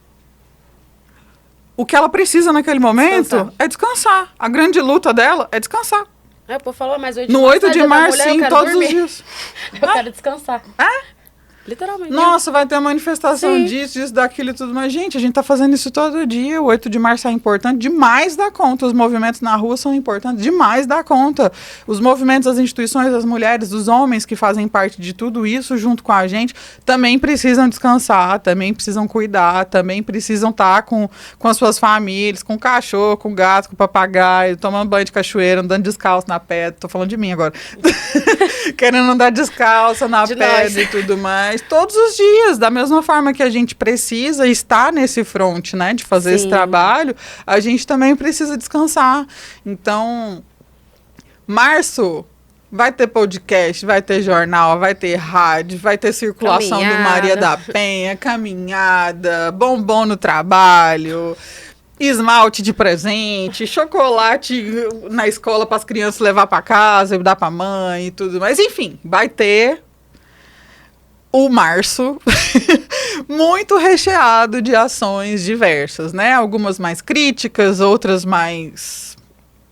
O que ela precisa naquele momento é descansar. A grande luta dela é descansar. Aí o povo falou, mas 8 de No março 8 é de dia da março, mulher, eu sim, quero todos dormir. os dias. Eu quero descansar. É? Literalmente. Nossa, vai ter uma manifestação Sim. disso, daquilo e tudo. Mas, gente, a gente tá fazendo isso todo dia. O 8 de março é importante demais da conta. Os movimentos na rua são importantes demais da conta. Os movimentos, as instituições, as mulheres, os homens que fazem parte de tudo isso junto com a gente também precisam descansar, também precisam cuidar, também precisam estar com as suas famílias, com o cachorro, com o gato, com o papagaio, tomando banho de cachoeira, andando descalço na pedra. Tô falando de mim agora. Querendo andar descalça na De pedra nós. e tudo mais. Todos os dias, da mesma forma que a gente precisa estar nesse front, né, de fazer esse Sim. trabalho, a gente também precisa descansar. Então, março vai ter podcast, vai ter jornal, vai ter rádio, vai ter circulação do Caminhada. Maria da Penha, caminhada, bombom no trabalho, esmalte de presente, chocolate na escola para as crianças levar para casa e dar para a mãe e tudo mais. Enfim, vai ter o março muito recheado de ações diversas, né? Algumas mais críticas, outras mais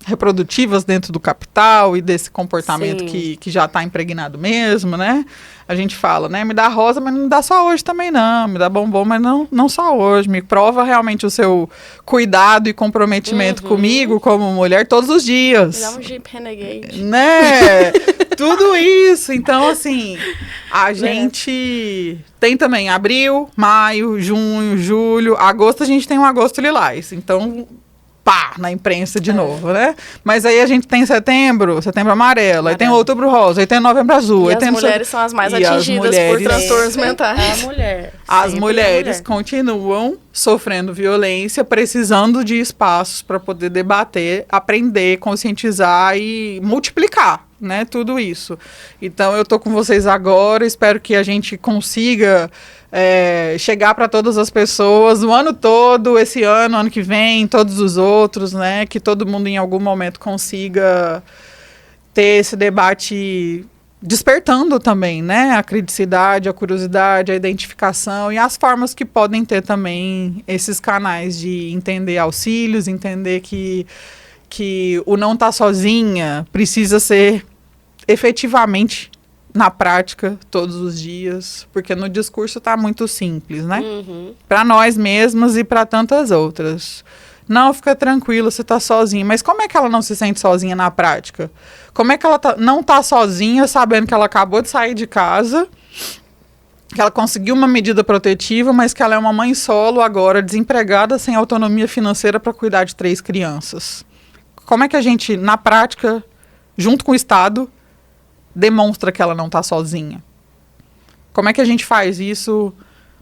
reprodutivas dentro do capital e desse comportamento Sim. que já está impregnado mesmo, né? A gente fala, né? Me dá rosa, mas não me dá só hoje também não. Me dá bombom, mas não só hoje. Me prova realmente o seu cuidado e comprometimento comigo como mulher todos os dias. Dá um Jeep Renegade. Né? Tudo isso. Então, assim, a gente tem também abril, maio, junho, julho, agosto, a gente tem um agosto lilás. Então, pá, na imprensa de novo, né? Mas aí a gente tem setembro amarelo, aí tem outubro rosa, aí tem novembro azul. E aí as tem mulheres são as mais atingidas por transtornos mentais. A mulher. As mulheres continuam sofrendo violência, precisando de espaços para poder debater, aprender, conscientizar e multiplicar, né, tudo isso. Então, eu tô com vocês agora, espero que a gente consiga chegar para todas as pessoas o ano todo, esse ano que vem, todos os outros, né, que todo mundo em algum momento consiga ter esse debate despertando também, né, a criticidade, a curiosidade, a identificação e as formas que podem ter também esses canais de entender auxílios, entender que o não tá sozinha precisa ser efetivamente na prática todos os dias, porque no discurso tá muito simples, né? Para nós mesmas e para tantas outras. Não, fica tranquila, você tá sozinha. Mas como é que ela não se sente sozinha na prática? Como é que ela não tá sozinha sabendo que ela acabou de sair de casa, que ela conseguiu uma medida protetiva, mas que ela é uma mãe solo agora, desempregada, sem autonomia financeira para cuidar de 3 crianças? Como é que a gente, na prática, junto com o Estado, demonstra que ela não está sozinha? Como é que a gente faz isso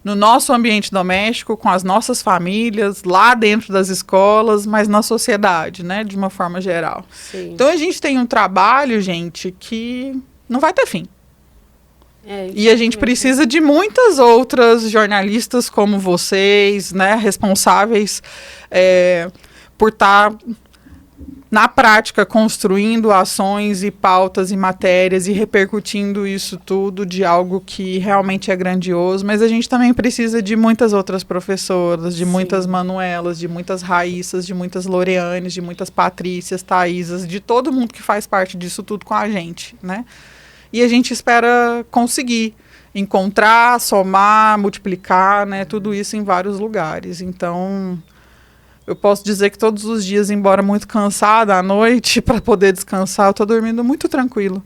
no nosso ambiente doméstico, com as nossas famílias, lá dentro das escolas, mas na sociedade, né, de uma forma geral? Sim. Então a gente tem um trabalho, gente, que não vai ter fim. E a gente precisa de muitas outras jornalistas como vocês, né, responsáveis por estar na prática construindo ações e pautas e matérias e repercutindo isso tudo de algo que realmente é grandioso, mas a gente também precisa de muitas outras professoras, de muitas Manuelas, de muitas Raíssas, de muitas Loreanes, de muitas Patrícias, Thaísas, de todo mundo que faz parte disso tudo com a gente, né? E a gente espera conseguir encontrar, somar, multiplicar, né, tudo isso em vários lugares. Então, eu posso dizer que todos os dias, embora muito cansada à noite, para poder descansar, eu tô dormindo muito tranquilo.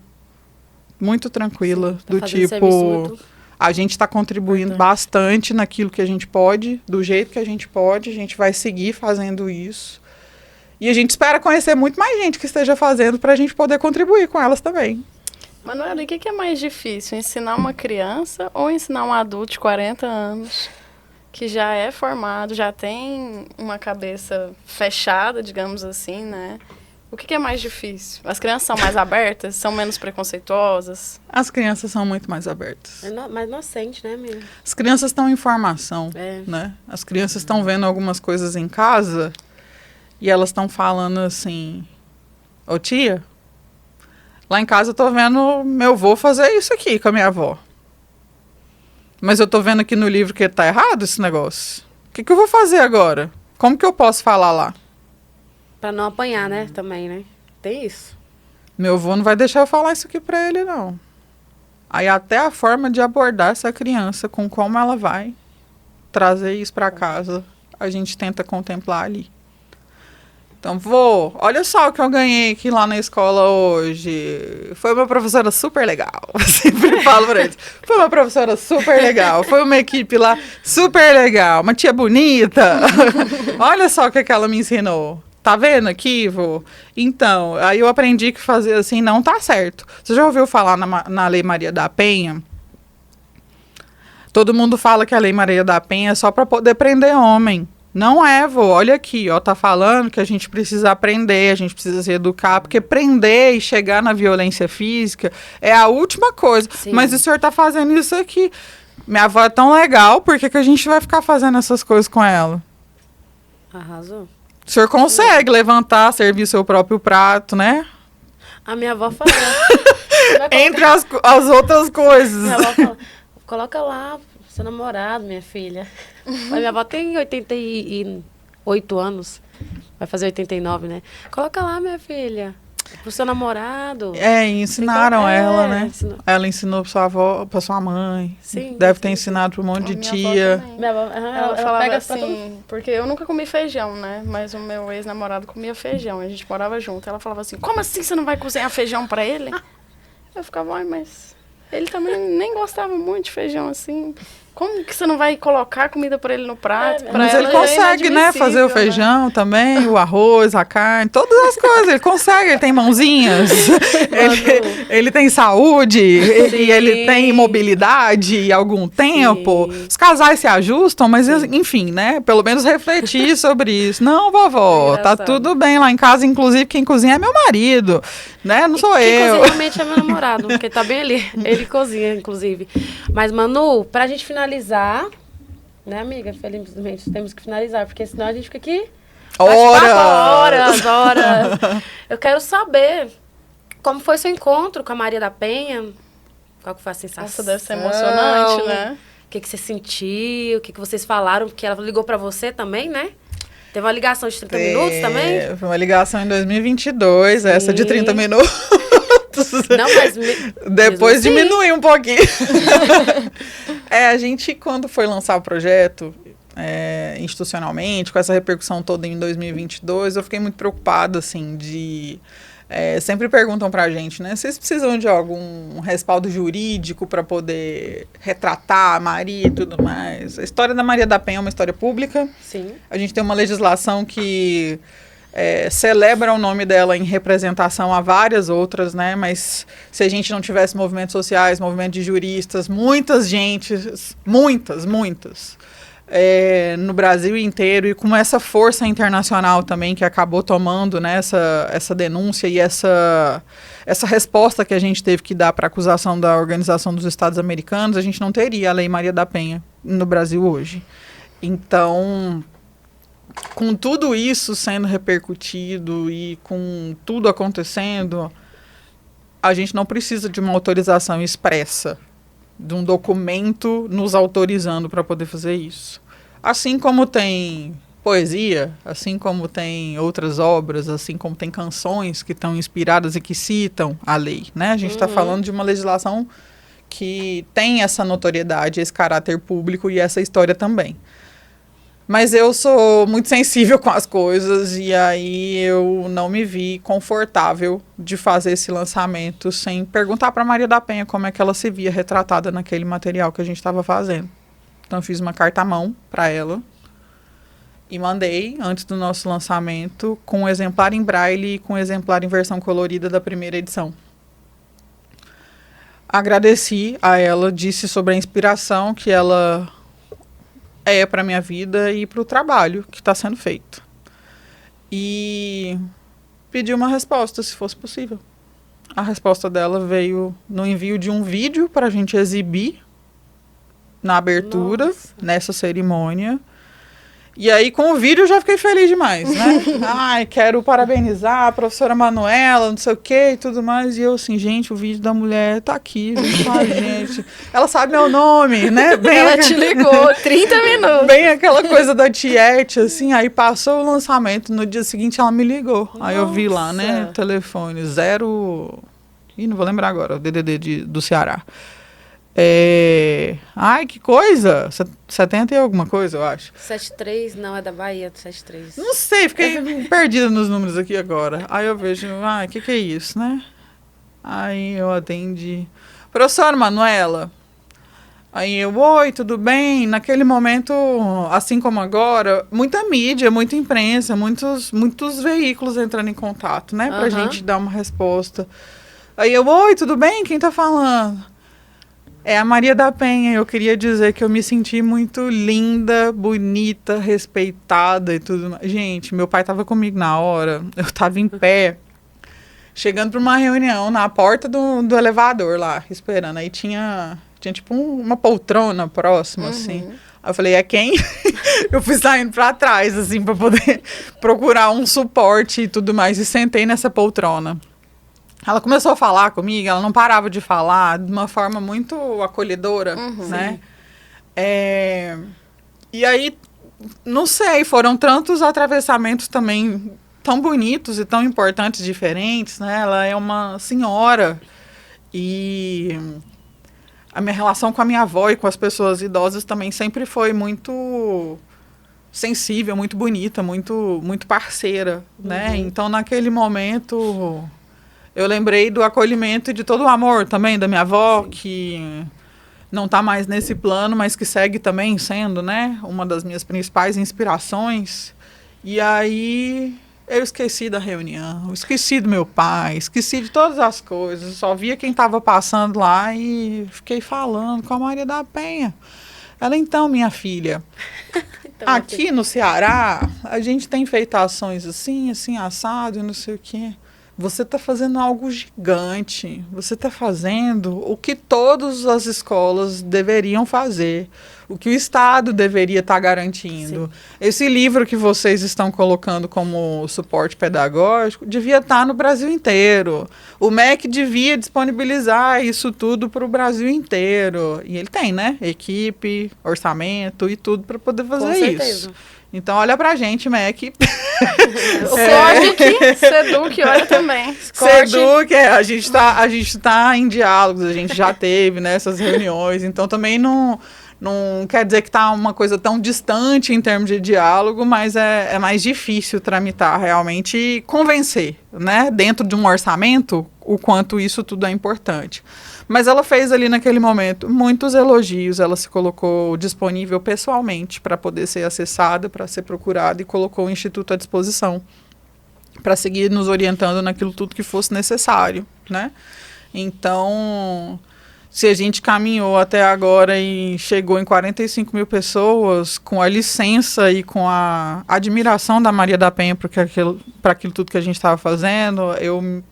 Muito tranquila. Sim, do tipo, a gente está contribuindo bastante naquilo que a gente pode, do jeito que a gente pode, a gente vai seguir fazendo isso. E a gente espera conhecer muito mais gente que esteja fazendo para a gente poder contribuir com elas também. Manuela, e o que é mais difícil? Ensinar uma criança ou ensinar um adulto de 40 anos que já é formado, já tem uma cabeça fechada, digamos assim, né? O que é mais difícil? As crianças são mais abertas? São menos preconceituosas? As crianças são muito mais abertas. Mais inocente, né, amiga? As crianças estão em formação, né? As crianças estão vendo algumas coisas em casa e elas estão falando assim, ô tia, lá em casa eu tô vendo meu avô fazer isso aqui com a minha avó. Mas eu tô vendo aqui no livro que tá errado esse negócio. O que eu vou fazer agora? Como que eu posso falar lá? Pra não apanhar, né? Também, né? Tem isso. Meu avô não vai deixar eu falar isso aqui pra ele, não. Aí até a forma de abordar essa criança, com como ela vai trazer isso pra casa, a gente tenta contemplar ali. Então, vô, olha só o que eu ganhei aqui lá na escola hoje. Foi uma professora super legal. Eu sempre falo pra eles. Foi uma professora super legal. Foi uma equipe lá super legal. Uma tia bonita. Olha só o que ela me ensinou. Tá vendo aqui, vô? Então, aí eu aprendi que fazer assim não tá certo. Você já ouviu falar na Lei Maria da Penha? Todo mundo fala que a Lei Maria da Penha é só pra poder prender homem. Não é, vô, olha aqui, ó, tá falando que a gente precisa aprender, a gente precisa se educar, porque prender e chegar na violência física é a última coisa. Sim. Mas o senhor tá fazendo isso aqui. Minha avó é tão legal, por que a gente vai ficar fazendo essas coisas com ela? Arrasou. O senhor consegue levantar, servir seu próprio prato, né? A minha avó falou. Entre as outras coisas. Minha avó falou, coloca lá seu namorado, minha filha. Mas minha avó tem 88 anos. Vai fazer 89, né? Coloca lá, minha filha. Pro seu namorado. Ensinaram ela, né? Ensinou. Ela ensinou pra sua avó, pra sua mãe. Sim. Deve ter ensinado pra um monte de tia. Minha avó, Ela falava pega assim, porque eu nunca comi feijão, né? Mas o meu ex-namorado comia feijão, a gente morava junto. Ela falava assim, como assim você não vai cozinhar feijão pra ele? Eu ficava, mas ele também nem gostava muito de feijão assim. Como que você não vai colocar comida para ele no prato? Mas ele consegue, né? Fazer o feijão também, o arroz, a carne, todas as coisas. Ele consegue, ele tem mãozinhas, ele tem saúde, e ele tem mobilidade e algum tempo. Os casais se ajustam, mas enfim, né? Pelo menos refletir sobre isso. Não, vovó, tá tudo bem lá em casa. Inclusive, quem cozinha é meu marido, né? Não sou eu. Quem cozinha realmente é meu namorado, porque tá bem ali. Ele cozinha, inclusive. Mas, Manu, pra gente finalizar, né, amiga? Felizmente temos que finalizar, porque senão a gente fica aqui horas. Eu quero saber como foi seu encontro com a Maria da Penha. Qual que foi a sensação? Nossa, deve ser emocionante, né? O que você sentiu? O que vocês falaram? Porque ela ligou pra você também, né? Teve uma ligação de 30 minutos também? Foi uma ligação em 2022, essa de 30 minutos. Não, mas depois diminuiu um pouquinho. A gente, quando foi lançar o projeto institucionalmente, com essa repercussão toda em 2022, eu fiquei muito preocupada, assim, sempre perguntam pra gente, né? Vocês precisam de algum respaldo jurídico para poder retratar a Maria e tudo mais? A história da Maria da Penha é uma história pública. Sim. A gente tem uma legislação que celebra o nome dela em representação a várias outras, né? Mas se a gente não tivesse movimentos sociais, movimento de juristas, muitas, no Brasil inteiro, e com essa força internacional também que acabou tomando, né, essa denúncia e essa resposta que a gente teve que dar para a acusação da Organização dos Estados Americanos, a gente não teria a Lei Maria da Penha no Brasil hoje. Então, com tudo isso sendo repercutido e com tudo acontecendo, a gente não precisa de uma autorização expressa, de um documento nos autorizando para poder fazer isso. Assim como tem poesia, assim como tem outras obras, assim como tem canções que estão inspiradas e que citam a lei, né? A gente está falando de uma legislação que tem essa notoriedade, esse caráter público e essa história também. Mas eu sou muito sensível com as coisas e aí eu não me vi confortável de fazer esse lançamento sem perguntar para Maria da Penha como é que ela se via retratada naquele material que a gente estava fazendo. Então eu fiz uma carta à mão para ela e mandei antes do nosso lançamento com um exemplar em braille e com um exemplar em versão colorida da primeira edição. Agradeci a ela, disse sobre a inspiração que ela para a minha vida e para o trabalho que está sendo feito. E pedi uma resposta, se fosse possível. A resposta dela veio no envio de um vídeo para a gente exibir na abertura, nessa cerimônia. E aí, com o vídeo, eu já fiquei feliz demais, né? Ai, quero parabenizar a professora Manuela, não sei o quê e tudo mais. E eu assim, gente, o vídeo da mulher tá aqui, gente. Ela sabe meu nome, né? Ela te ligou, 30 minutos. Bem aquela coisa da Tiete, assim. Aí passou o lançamento, no dia seguinte ela me ligou. Nossa. Aí eu vi lá, né, telefone 0... Ih, não vou lembrar agora, o DDD do Ceará. Ai, que coisa! 70 e alguma coisa, eu acho. 73, não, é da Bahia, 73. Não sei, fiquei perdida nos números aqui agora. Aí eu vejo, que é isso, né? Aí eu atendi. Professora Manuela. Aí eu, oi, tudo bem? Naquele momento, assim como agora, muita mídia, muita imprensa, muitos veículos entrando em contato, né? Pra gente dar uma resposta. Aí eu, oi, tudo bem? Quem tá falando? É a Maria da Penha. Eu queria dizer que eu me senti muito linda, bonita, respeitada e tudo mais. Gente, meu pai tava comigo na hora. Eu tava em pé, chegando para uma reunião na porta do elevador lá, esperando. Aí tinha tipo uma poltrona próxima, assim. Aí eu falei, é quem? Eu fui saindo para trás, assim, para poder procurar um suporte e tudo mais. E sentei nessa poltrona. Ela começou a falar comigo, ela não parava de falar de uma forma muito acolhedora, né? E aí, não sei, foram tantos atravessamentos também tão bonitos e tão importantes, diferentes, né? Ela é uma senhora e a minha relação com a minha avó e com as pessoas idosas também sempre foi muito sensível, muito bonita, muito parceira, né? Então, naquele momento, eu lembrei do acolhimento e de todo o amor também da minha avó, que não está mais nesse plano, mas que segue também sendo, né, uma das minhas principais inspirações. E aí eu esqueci da reunião, esqueci do meu pai, esqueci de todas as coisas, só via quem estava passando lá e fiquei falando com a Maria da Penha. Ela, então, minha filha, Então, aqui no Ceará, a gente tem feito ações assim, assim, assado, não sei o quê. Você está fazendo algo gigante. Você está fazendo o que todas as escolas deveriam fazer. O que o Estado deveria estar garantindo. Sim. Esse livro que vocês estão colocando como suporte pedagógico devia estar no Brasil inteiro. O MEC devia disponibilizar isso tudo para o Brasil inteiro. E ele tem, né? Equipe, orçamento e tudo para poder fazer isso. Então, olha pra gente, MEC. O CODIC, SEDUC, olha também. SEDUC, a gente tá em diálogos, a gente já teve nessas reuniões, então também não quer dizer que tá uma coisa tão distante em termos de diálogo, mas é mais difícil tramitar realmente e convencer, né, dentro de um orçamento, o quanto isso tudo é importante. Mas ela fez ali naquele momento muitos elogios, ela se colocou disponível pessoalmente para poder ser acessada, para ser procurada e colocou o Instituto à disposição para seguir nos orientando naquilo tudo que fosse necessário, né? Então, se a gente caminhou até agora e chegou em 45 mil pessoas, com a licença e com a admiração da Maria da Penha para aquilo tudo que a gente estava fazendo, eu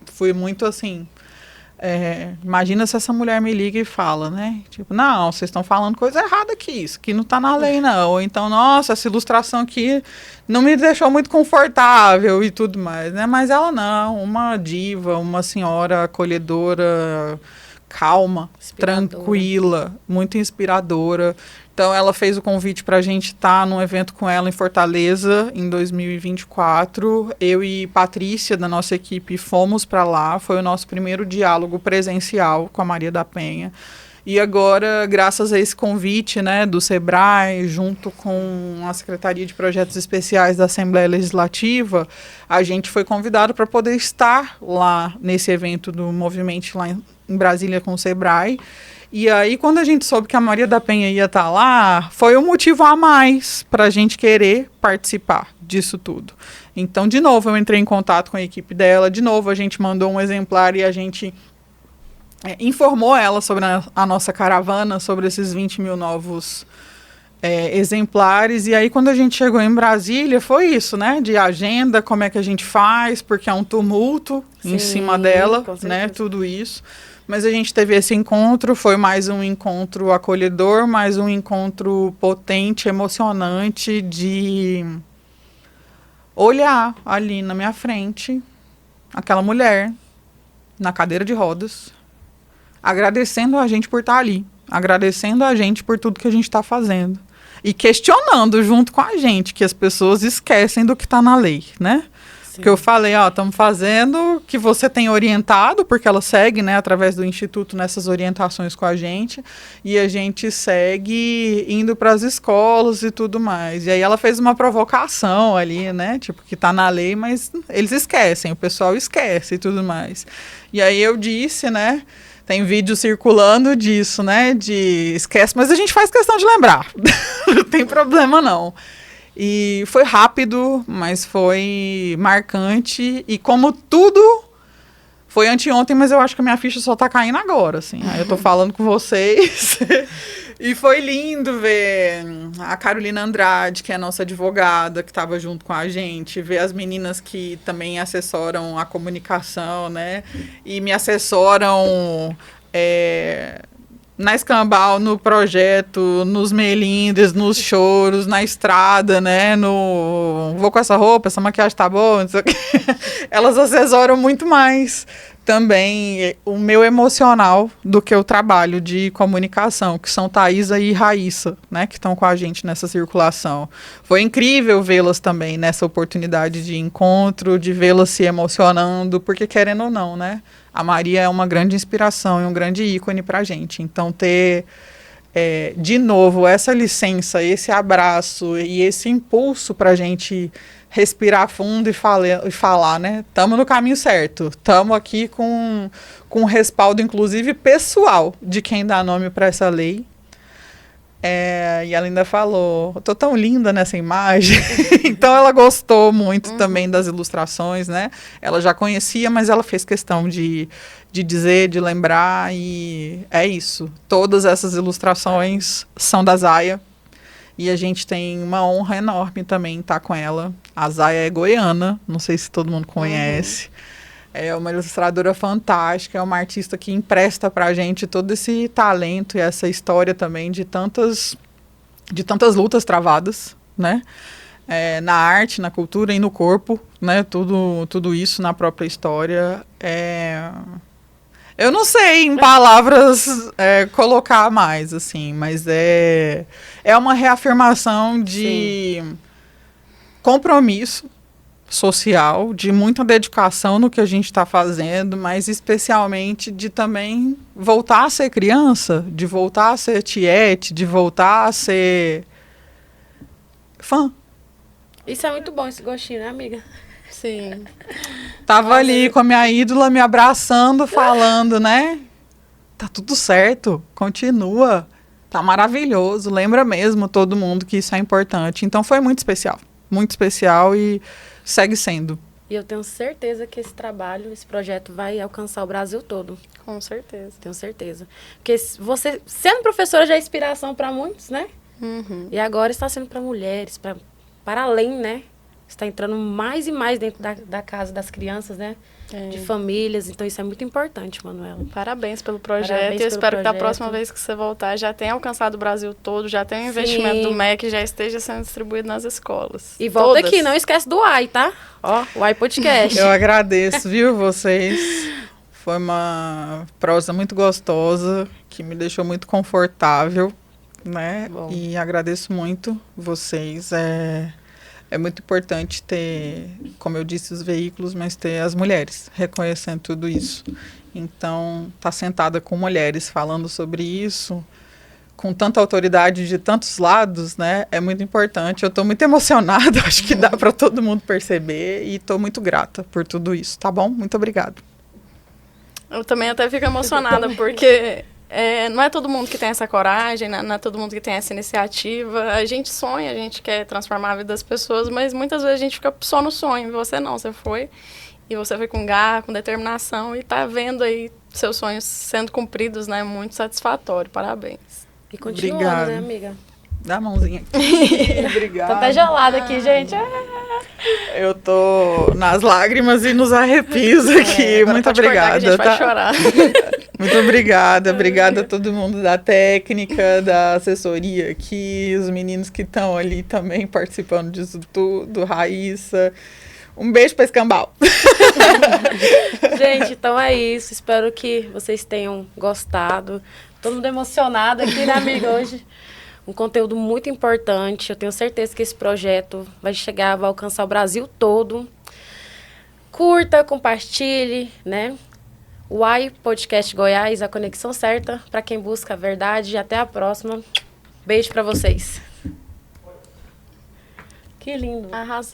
fui muito assim... imagina se essa mulher me liga e fala, né? Tipo, não, vocês estão falando coisa errada aqui, isso aqui não está na lei, não. Ou então, nossa, essa ilustração aqui não me deixou muito confortável e tudo mais, né? Mas ela não, uma diva, uma senhora acolhedora, calma, tranquila, muito inspiradora. Então, ela fez o convite para a gente estar num evento com ela em Fortaleza, em 2024. Eu e Patrícia, da nossa equipe, fomos para lá. Foi o nosso primeiro diálogo presencial com a Maria da Penha. E agora, graças a esse convite, né, do SEBRAE, junto com a Secretaria de Projetos Especiais da Assembleia Legislativa, a gente foi convidado para poder estar lá nesse evento do Movimento lá em Brasília com o SEBRAE. E aí, quando a gente soube que a Maria da Penha ia estar lá, foi um motivo a mais para a gente querer participar disso tudo. Então, de novo, eu entrei em contato com a equipe dela, de novo a gente mandou um exemplar e a gente informou ela sobre a nossa caravana, sobre esses 20 mil novos exemplares. E aí, quando a gente chegou em Brasília, foi isso, né? De agenda, como é que a gente faz, porque é um tumulto em cima dela, né? Tudo isso. Mas a gente teve esse encontro, foi mais um encontro acolhedor, mais um encontro potente, emocionante, de olhar ali na minha frente aquela mulher na cadeira de rodas, agradecendo a gente por estar ali, agradecendo a gente por tudo que a gente está fazendo e questionando junto com a gente que as pessoas esquecem do que está na lei, né? Que eu falei, estamos fazendo o que você tem orientado, porque ela segue, né, através do Instituto nessas orientações com a gente, e a gente segue indo para as escolas e tudo mais. E aí ela fez uma provocação ali, né, tipo, que está na lei, mas eles esquecem, o pessoal esquece e tudo mais. E aí eu disse, né, tem vídeo circulando disso, né, de esquece, mas a gente faz questão de lembrar, não tem problema não. E foi rápido, mas foi marcante. E como tudo foi anteontem, mas eu acho que a minha ficha só tá caindo agora, assim. Aí eu tô falando com vocês. E foi lindo ver a Carolina Andrade, que é a nossa advogada, que estava junto com a gente. Ver as meninas que também assessoram a comunicação, né? E me assessoram... na Escambau, no projeto, nos melindres, nos choros, na estrada, né, vou com essa roupa, essa maquiagem tá boa, não sei o quê. Elas assessoram muito mais também o meu emocional do que o trabalho de comunicação, que são Thaisa e Raíssa, né, que estão com a gente nessa circulação. Foi incrível vê-las também nessa oportunidade de encontro, de vê-las se emocionando, porque querendo ou não, né, a Maria é uma grande inspiração e um grande ícone para a gente. Então, ter, de novo, essa licença, esse abraço e esse impulso para a gente respirar fundo e falar, né? Estamos no caminho certo. Estamos aqui com respaldo, inclusive, pessoal de quem dá nome para essa lei. E ela ainda falou, eu tô tão linda nessa imagem. Então ela gostou muito também das ilustrações, né? Ela já conhecia, mas ela fez questão de dizer, de lembrar, e é isso. Todas essas ilustrações são da Zaya. E a gente tem uma honra enorme também estar com ela. A Zaya é goiana, não sei se todo mundo conhece. É uma ilustradora fantástica, é uma artista que empresta pra gente todo esse talento e essa história também de tantas lutas travadas, né? Na arte, na cultura e no corpo, né? Tudo isso na própria história. Eu não sei em palavras colocar mais, assim, mas é uma reafirmação de compromisso social, de muita dedicação no que a gente está fazendo, mas especialmente de também voltar a ser criança, de voltar a ser tiete, de voltar a ser fã. Isso é muito bom, esse gostinho, né, amiga? Sim. Tava ali com a minha ídola me abraçando, falando, né? Tá tudo certo, continua, tá maravilhoso, lembra mesmo todo mundo que isso é importante. Então foi muito especial e segue sendo. E eu tenho certeza que esse trabalho, esse projeto vai alcançar o Brasil todo. Com certeza. Tenho certeza. Porque você, sendo professora, já é inspiração para muitos, né? E agora está sendo para mulheres, para além, né? Está entrando mais e mais dentro da casa das crianças, né? De famílias. Então, isso é muito importante, Manuela. Parabéns pelo projeto. Parabéns Eu espero pelo que da projeto. próxima vez que você voltar já tenha alcançado o Brasil todo, já tenha um investimento do MEC, já esteja sendo distribuído nas escolas. E volta Todas. aqui, não esquece do Uai, tá? Ó, o Uai Podcast. Eu agradeço, viu, vocês. Foi uma prosa muito gostosa, que me deixou muito confortável, né? Bom. E agradeço muito vocês. É muito importante ter, como eu disse, os veículos, mas ter as mulheres reconhecendo tudo isso. Então, estar sentada com mulheres falando sobre isso, com tanta autoridade de tantos lados, né, é muito importante. Eu estou muito emocionada, acho que dá para todo mundo perceber, e estou muito grata por tudo isso, tá bom? Muito obrigada. Eu também até fico emocionada, porque não é todo mundo que tem essa coragem, não é todo mundo que tem essa iniciativa. A gente sonha, a gente quer transformar a vida das pessoas, mas muitas vezes a gente fica só no sonho. Você não, você foi, e você foi com garra, com determinação, e tá vendo aí seus sonhos sendo cumpridos, né? Muito satisfatório. Parabéns. E continuando, Obrigado. né, amiga? Dá a mãozinha aqui. Obrigada. Tá até gelada aqui, gente. Eu tô nas lágrimas e nos arrepios aqui. Agora Muito pode cortar que obrigada. a gente vai chorar. Muito obrigada. Obrigada a todo mundo da técnica, da assessoria aqui, os meninos que estão ali também participando disso tudo, Raíssa. Um beijo pra Escambau. Gente, então é isso. Espero que vocês tenham gostado. Todo mundo emocionado aqui, né, amiga, hoje. Um conteúdo muito importante. Eu tenho certeza que esse projeto vai chegar, vai alcançar o Brasil todo. Curta, compartilhe, né? Uai Podcast Goiás, a conexão certa para quem busca a verdade. E até a próxima. Beijo para vocês. Que lindo. Arrasou.